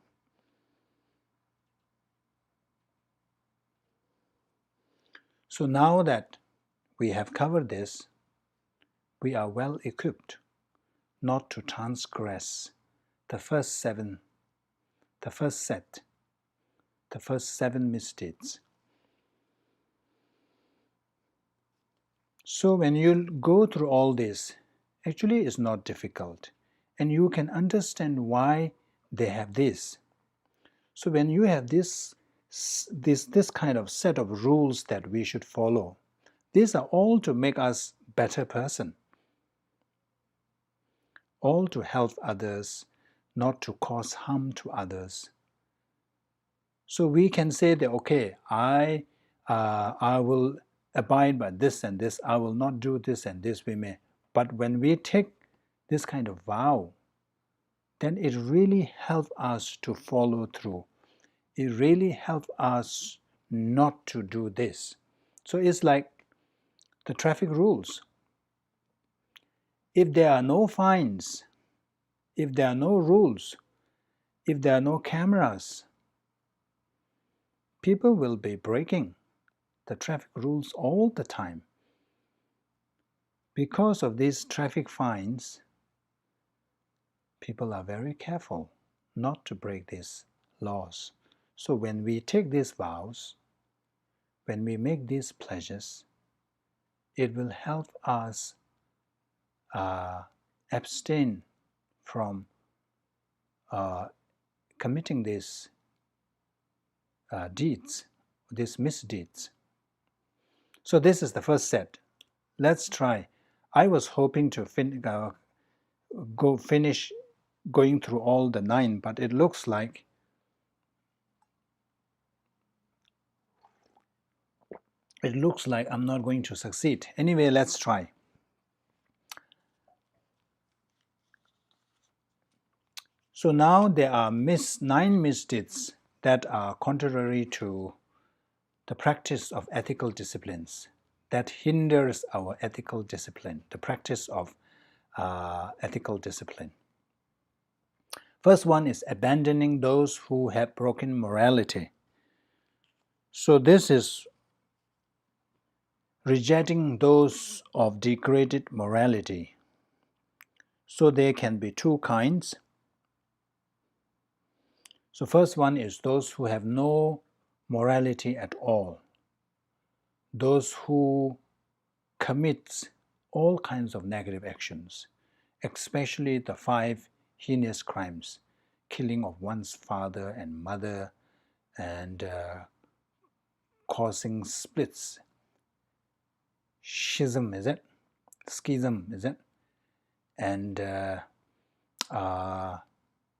So now that we have covered this, we are well equipped not to transgress the first 7 misdeeds. So when you go through all this, actually it's not difficult, and you can understand why they have this. So when you have this kind of set of rules that we should follow, these are all to make us better person, all to help others, not to cause harm to others. So we can say that, okay, I will abide by this and this, I will not do this and this, we may. But when we take this kind of vow, then it really helps us to follow through. It really helps us not to do this. So it's like the traffic rules. If there are no fines, if there are no rules, if there are no cameras, people will be breaking the traffic rules all the time. Because of these traffic fines, people are very careful not to break these laws. So when we take these vows, when we make these pledges, it will help us abstain from committing these deeds, these misdeeds. So this is the first set. Let's try. I was hoping to finish going through all the 9, but it looks like I'm not going to succeed. Anyway, let's try. So now there are 9 misdeeds that are contrary to the practice of ethical disciplines, that hinders our ethical discipline, the practice of ethical discipline. First one is abandoning those who have broken morality. So this is rejecting those of degraded morality. So there can be 2 kinds. So first one is those who have no morality at all. Those who commit all kinds of negative actions, especially the 5 heinous crimes, killing of one's father and mother, and causing splits. Schism, is it? Schism, is it? And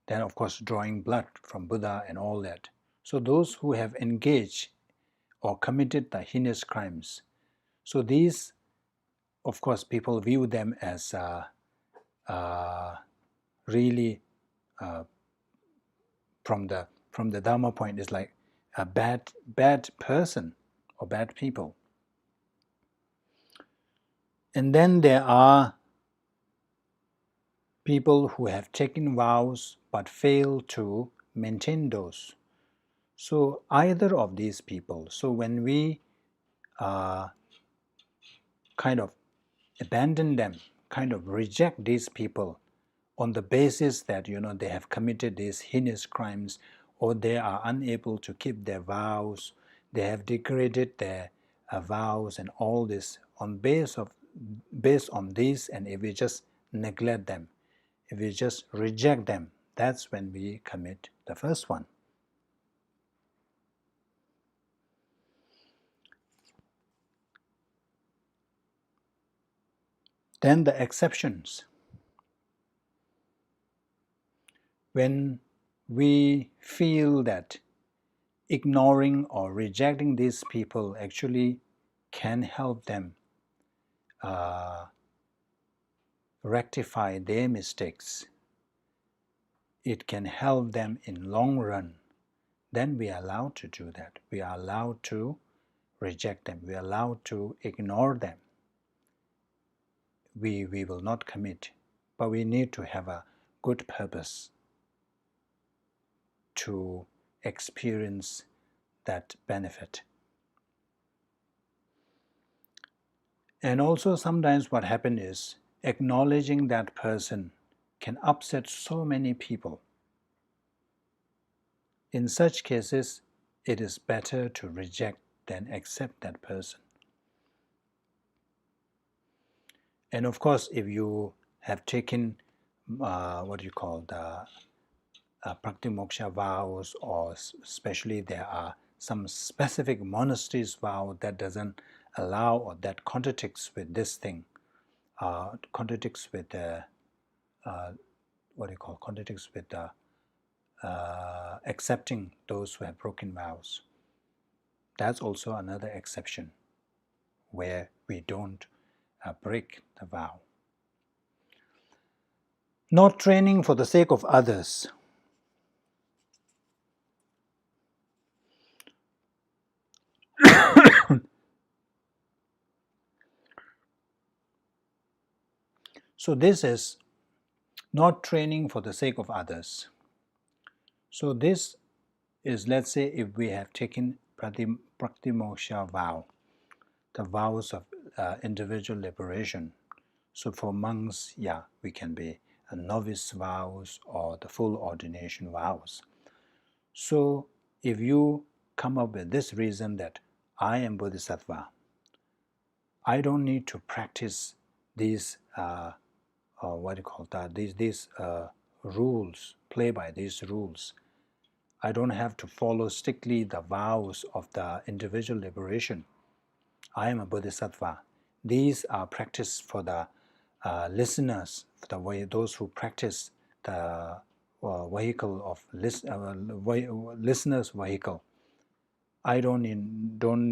then, of course, drawing blood from Buddha and all that. So those who have engaged or committed the heinous crimes, so these, of course, people view them as really, from the Dharma point, is like a bad person or bad people. And then there are people who have taken vows but fail to maintain those. So either of these people, so when we kind of abandon them, kind of reject these people on the basis that they have committed these heinous crimes, or they are unable to keep their vows, they have degraded their vows and all this based on this, and if we just neglect them, if we just reject them, that's when we commit the first one. Then the exceptions. When we feel that ignoring or rejecting these people actually can help them rectify their mistakes, it can help them in long run, then we are allowed to do that. We are allowed to reject them. We are allowed to ignore them. We will not commit, but we need to have a good purpose to experience that benefit. And also sometimes what happens is acknowledging that person can upset so many people. In such cases, it is better to reject than accept that person. And of course, if you have taken the Praktimoksha vows, or especially there are some specific monasteries vow that doesn't allow, or that contradicts with this thing, contradicts with the accepting those who have broken vows. That's also another exception where we don't break the vow. Not training for the sake of others. So this is not training for the sake of others. So this is, let's say, if we have taken Pratimoksha vow, the vows of individual liberation. So for monks, yeah, we can be a novice vows or the full ordination vows. So if you come up with this reason that I am Bodhisattva, I don't need to practice these what do you call that? These rules, play by these rules. I don't have to follow strictly the vows of the individual liberation. I am a Bodhisattva. These are practiced for the listeners, for the way those who practice the vehicle of listeners' vehicle. I don't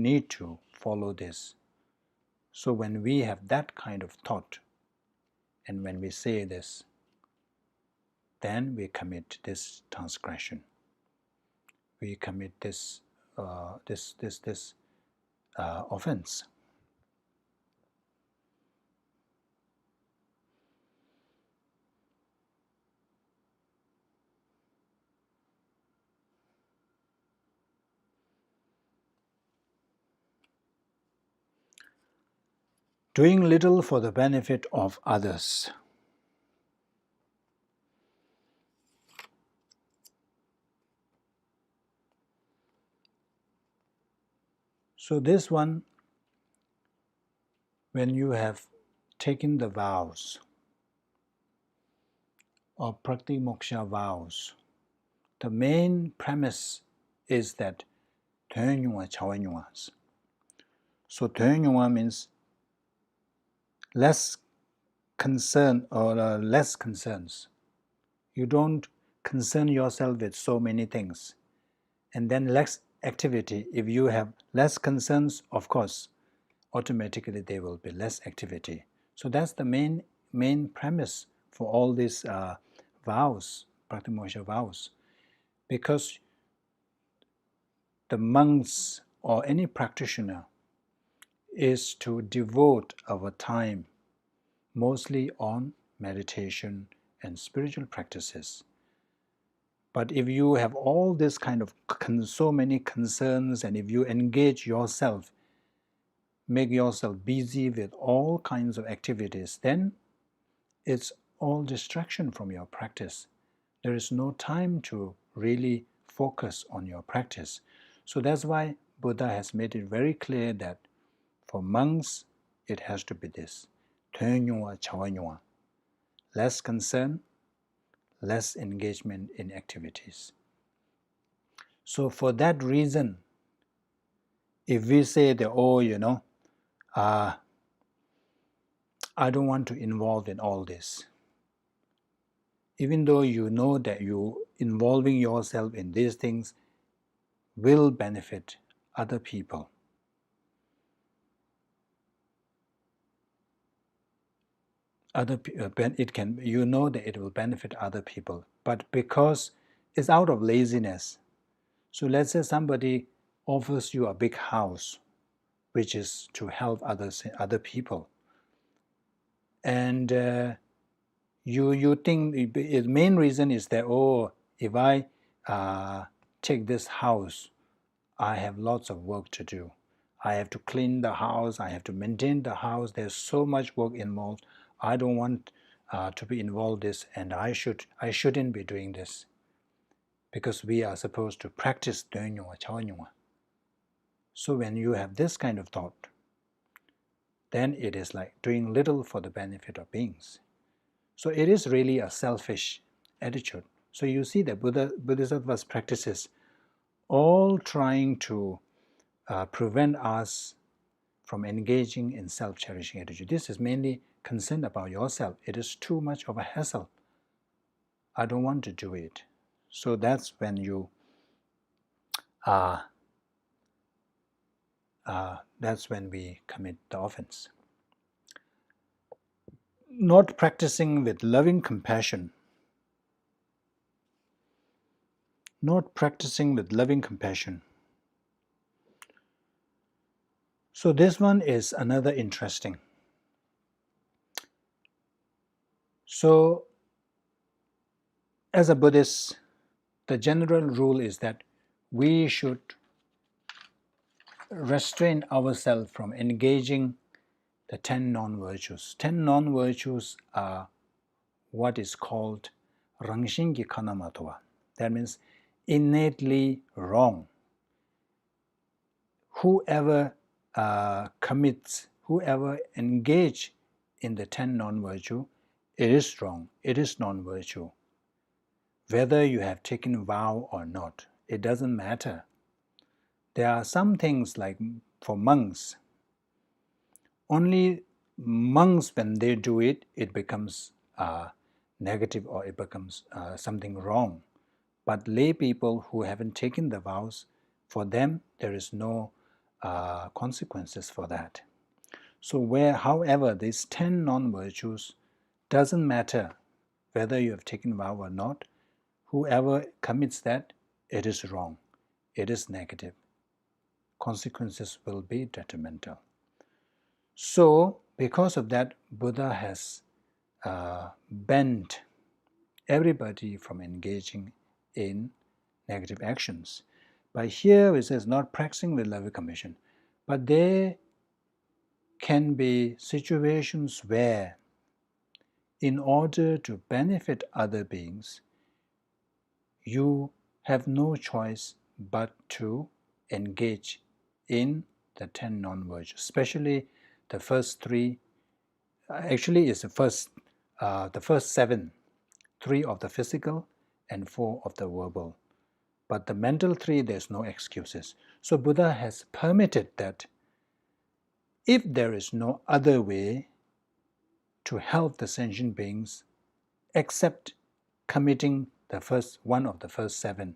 need to follow this. So when we have that kind of thought, and when we say this, then we commit this transgression. We commit this offense. Doing little for the benefit of others. So this one, when you have taken the vows, or Pratimoksha vows, the main premise is that Tuenyua Chawenyuas. So Tuenyua means less concern or less concerns. You don't concern yourself with so many things. And then less activity. If you have less concerns, of course, automatically there will be less activity. So that's the main premise for all these vows, Pratimoksha vows. Because the monks or any practitioner is to devote our time mostly on meditation and spiritual practices. But if you have all this kind of so many concerns, and if you engage yourself, make yourself busy with all kinds of activities, then it's all distraction from your practice. There is no time to really focus on your practice. So that's why Buddha has made it very clear that for monks, it has to be this: Tuenyua Chawenyua. Less concern, less engagement in activities. So for that reason, if we say that, I don't want to involve in all this, even though you know that you involving yourself in these things will benefit other people. You know that it will benefit other people, but because it's out of laziness. So let's say somebody offers you a big house, which is to help other people, and you think the main reason is that, if I take this house, I have lots of work to do. I have to clean the house, I have to maintain the house, there's so much work involved. I don't want to be involved in this, and I shouldn't be doing this, because we are supposed to practice Tuenyua Chawenyua. So when you have this kind of thought, then it is like doing little for the benefit of beings. So it is really a selfish attitude. So you see that Bodhisattva's practices all trying to prevent us from engaging in self-cherishing attitude. This is mainly concerned about yourself. It is too much of a hassle. I don't want to do it. So that's when you that's when we commit the offense. Not practicing with loving compassion. Not practicing with loving compassion. So this one is another interesting. So, as a Buddhist, the general rule is that we should restrain ourselves from engaging the 10 non-virtues. 10 non-virtues are what is called Rangshingi Kanamatowa. That means innately wrong. Whoever commits, whoever engage in the 10 non-virtue, it is wrong, it is non-virtue. Whether you have taken a vow or not, it doesn't matter. There are some things like for monks, only monks when they do it, it becomes negative or it becomes something wrong. But lay people who haven't taken the vows, for them there is no consequences for that. So however, these 10 non-virtues doesn't matter whether you have taken a vow or not. Whoever commits that, it is wrong, it is negative. Consequences will be detrimental. So, because of that, Buddha has banned everybody from engaging in negative actions. But here it says not practicing with loving compassion. But there can be situations where, in order to benefit other beings, you have no choice but to engage in the 10 non-virtues, especially the first three. Actually, it's the first 7, 3 of the physical and 4 of the verbal. But the mental 3, there's no excuses. So Buddha has permitted that if there is no other way to help the sentient beings except committing one of the first 7,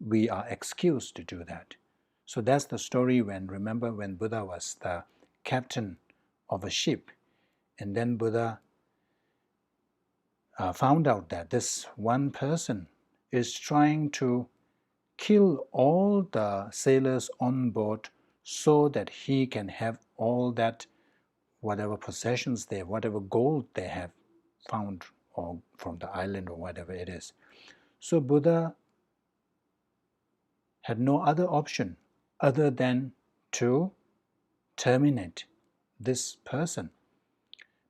we are excused to do that. So that's the story remember when Buddha was the captain of a ship, and then Buddha found out that this one person is trying to kill all the sailors on board so that he can have all that, whatever possessions they have, whatever gold they have found or from the island or whatever it is. So Buddha had no other option other than to terminate this person.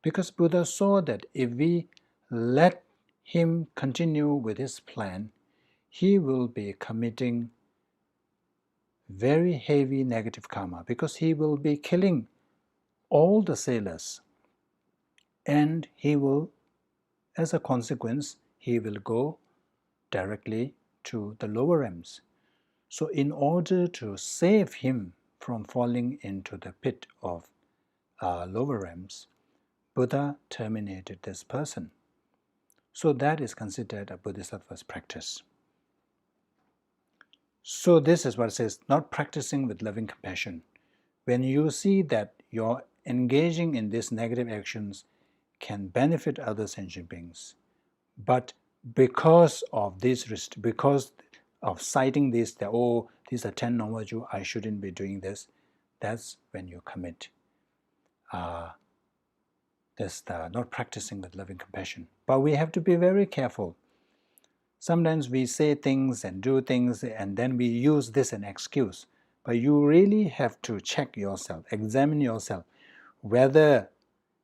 Because Buddha saw that if we let him continue with his plan, he will be committing very heavy negative karma, because he will be killing all the sailors, and he will, as a consequence, he will go directly to the lower realms. So in order to save him from falling into the pit of lower realms, Buddha terminated this person. So that is considered a Bodhisattva's practice. So this is what it says, not practicing with loving compassion. When you see that you're engaging in these negative actions can benefit other sentient beings, but because of citing this, that these are 10 non-virtues, I shouldn't be doing this, that's when you commit not practicing with loving compassion. But we have to be very careful. Sometimes we say things and do things and then we use this as an excuse. But you really have to check yourself, examine yourself, whether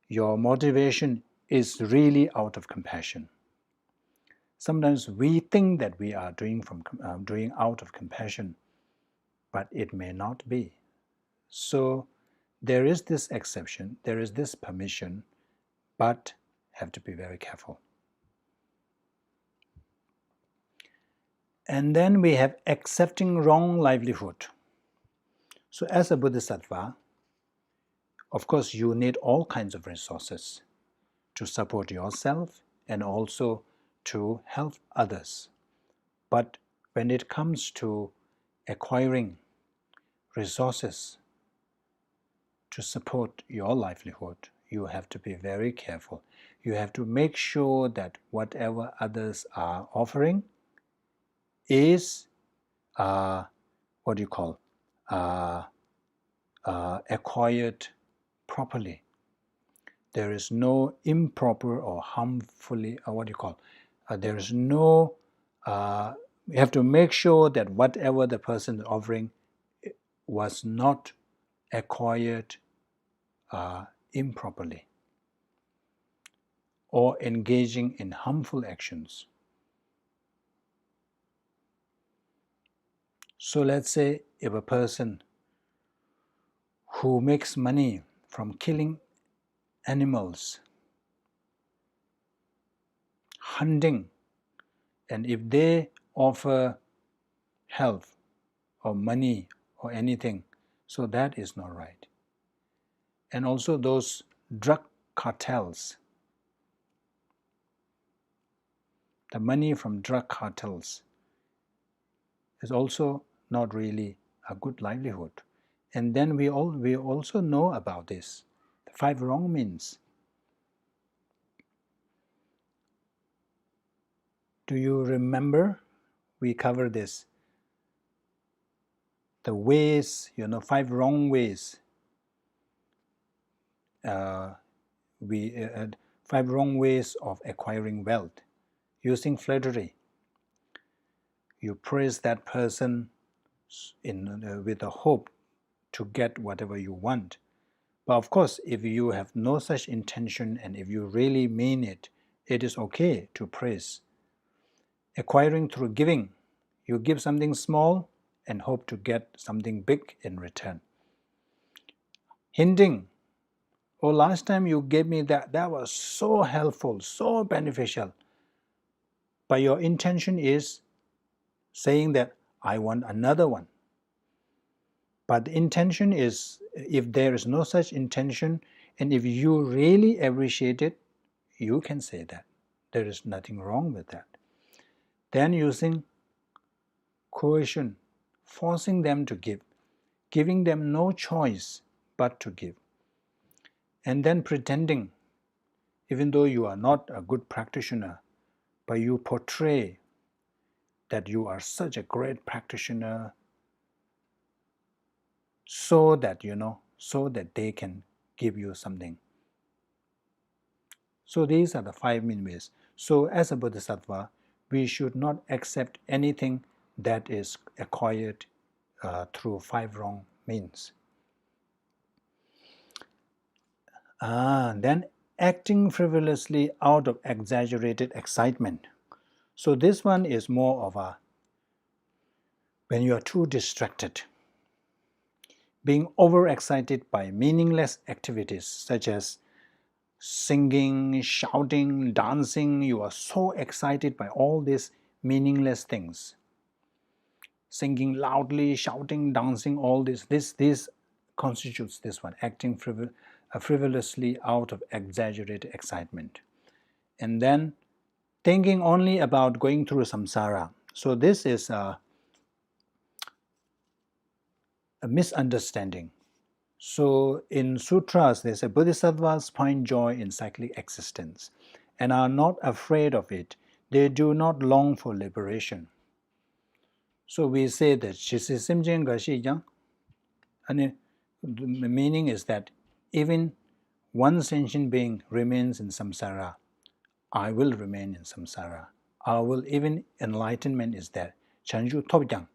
your motivation is really out of compassion. Sometimes we think that we are doing out of compassion, but it may not be. So there is this exception, there is this permission, but have to be very careful. And then we have accepting wrong livelihood. So as a Bodhisattva, of course you need all kinds of resources to support yourself and also to help others. But when it comes to acquiring resources to support your livelihood, you have to be very careful. You have to make sure that whatever others are offering is acquired properly. there is no improper or harmfully, there is no, you have to make sure that whatever the person is offering was not acquired improperly or engaging in harmful actions. So let's say if a person who makes money from killing animals, hunting, and if they offer health or money or anything, so that is not right. And also those drug cartels, the money from drug cartels is also not really a good livelihood. And then we also know about this, the 5 wrong means. Do you remember? We covered this. The ways, 5 wrong ways. 5 wrong ways of acquiring wealth. Using flattery. You praise that person with the hope to get whatever you want. But of course, if you have no such intention and if you really mean it, it is okay to praise. Acquiring through giving. You give something small and hope to get something big in return. Hinting. Oh, last time you gave me that was so helpful, so beneficial. But your intention is saying that I want another one. But the intention is, if there is no such intention, and if you really appreciate it, you can say that. There is nothing wrong with that. Then using coercion, forcing them to give, giving them no choice but to give. And then pretending, even though you are not a good practitioner, but you portray that you are such a great practitioner so that, so that they can give you something. So these are the 5 mean ways. So as a Bodhisattva, we should not accept anything that is acquired through 5 wrong means. Then acting frivolously out of exaggerated excitement. So this one is more of a, when you are too distracted, being overexcited by meaningless activities such as singing, shouting, dancing. You are so excited by all these meaningless things. Singing loudly, shouting, dancing, all this constitutes this one, acting frivolously out of exaggerated excitement. And then thinking only about going through samsara. So this is a misunderstanding. So in sutras, they say Bodhisattvas find joy in cyclic existence and are not afraid of it. They do not long for liberation. So we say that and the meaning is that even one sentient being remains in samsara, I will remain in samsara. Even enlightenment is that. Chanju Topjang.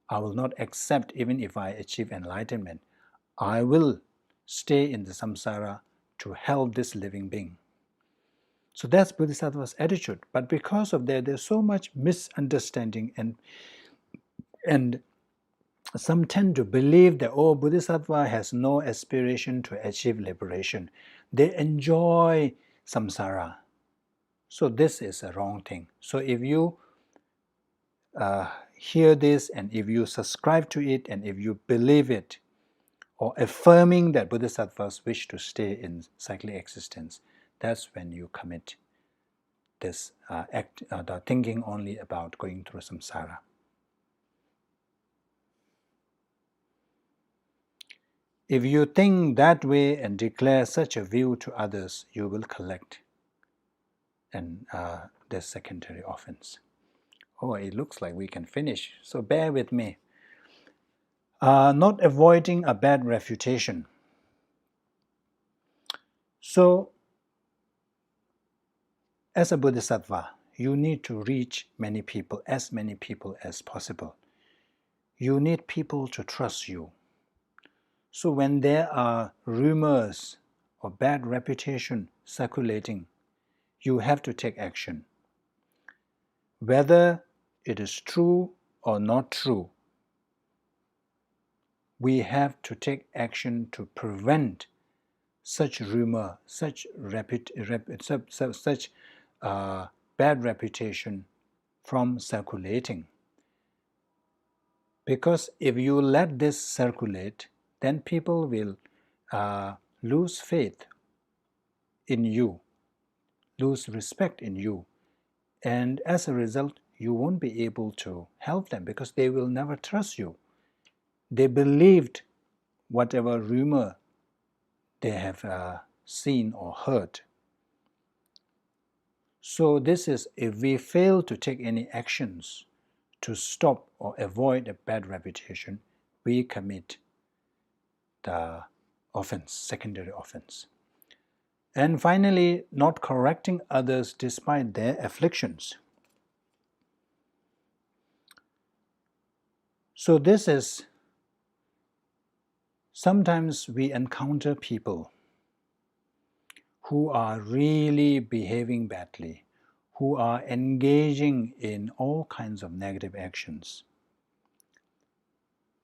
I will not accept even if I achieve enlightenment. I will stay in the samsara to help this living being. So that's Bodhisattva's attitude. But because of that, there's so much misunderstanding and some tend to believe that, oh, Bodhisattva has no aspiration to achieve liberation. They enjoy samsara. So this is a wrong thing. So if you hear this and if you subscribe to it and if you believe it, or affirming that Bodhisattvas wish to stay in cyclic existence, that's when you commit this the thinking only about going through samsara. If you think that way and declare such a view to others, you will collect this secondary offense. Oh, it looks like we can finish, so bear with me. Not avoiding a bad reputation. So, as a bodhisattva, you need to reach many people as possible. You need people to trust you. So when there are rumors or bad reputation circulating, you have to take action. Whether it is true or not true, we have to take action to prevent such rumor, such bad reputation from circulating. Because if you let this circulate, then people will lose faith in you, lose respect in you, and as a result, you won't be able to help them because they will never trust you. They believed whatever rumor they have seen or heard. So this is, if we fail to take any actions to stop or avoid a bad reputation, we commit the offense, secondary offense. And finally, not correcting others despite their afflictions. So this is, sometimes we encounter people who are really behaving badly, who are engaging in all kinds of negative actions.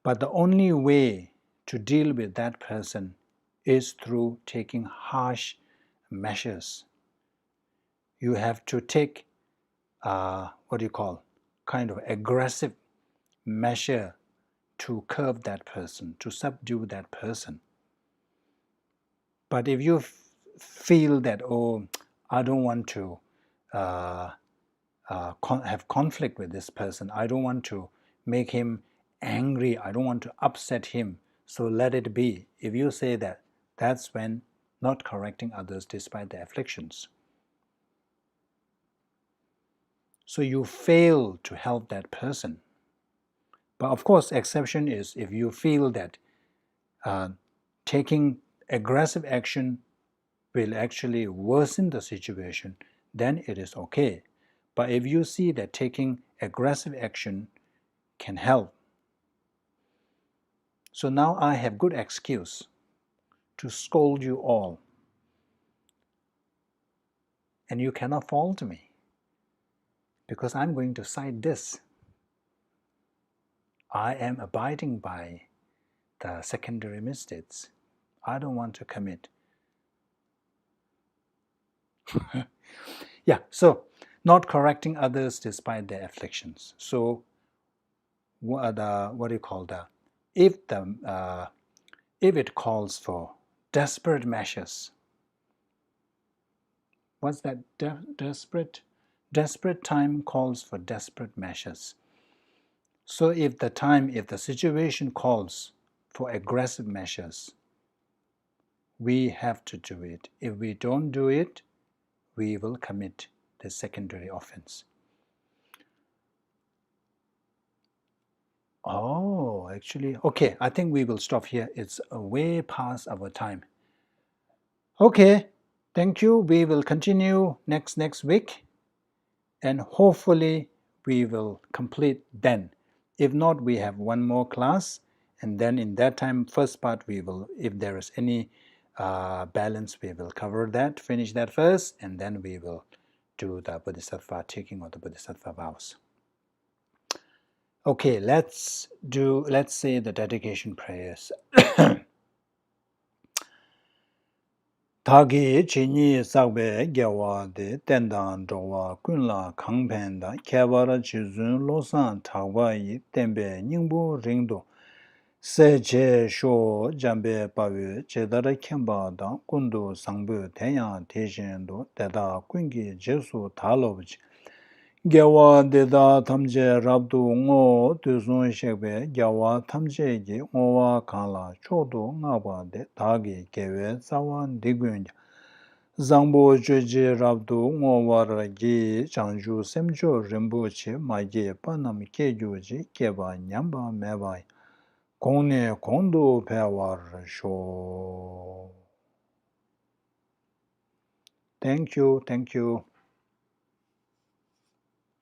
But the only way to deal with that person is through taking harsh measures. You have to take kind of aggressive measure to curb that person, to subdue that person. But if you feel that, oh, I don't want to have conflict with this person, I don't want to make him angry, I don't want to upset him, so let it be. If you say that, that's when not correcting others despite their afflictions. So you fail to help that person. But of course, exception is if you feel that taking aggressive action will actually worsen the situation, then it is okay. But if you see that taking aggressive action can help, so now I have good excuse to scold you all, and you cannot fault me, because I'm going to cite this. I am abiding by the secondary misdeeds. I don't want to commit. Yeah, so not correcting others despite their afflictions. So if it calls for desperate measures, what's that? Desperate time calls for desperate measures. So if the situation calls for aggressive measures, we have to do it. If we don't do it, we will commit the secondary offense. Oh, actually, okay, I think we will stop here. It's way past our time. Okay, thank you. We will continue next week, and hopefully we will complete then. If not, we have one more class, and then in that time, first part, we will, if there is any balance, we will cover that, finish that first, and then we will do the Bodhisattva taking or the Bodhisattva vows. Okay, let's say the dedication prayers. Taki chini sakbe gyawa de tendang zhōwa kunla kāngpēnda kyabara chizun losan thakwa yi tenbe nyingbo ringdo se che sho jambe pawe chedara khenpa dang kundu sangbo tenyang teshen teta kungi jesu talobji gyawa deda tamje rabdu ngo tuzun shekbe gyawa tamje gi ngowa kala chodo ngaba de dagi gewe zawan digunya Zangbo joji rabdu ngowara gi changju semjo rinpoche maje panam kejoji keba nyamba meba kongne kondo pewar sho Thank you. Thank you.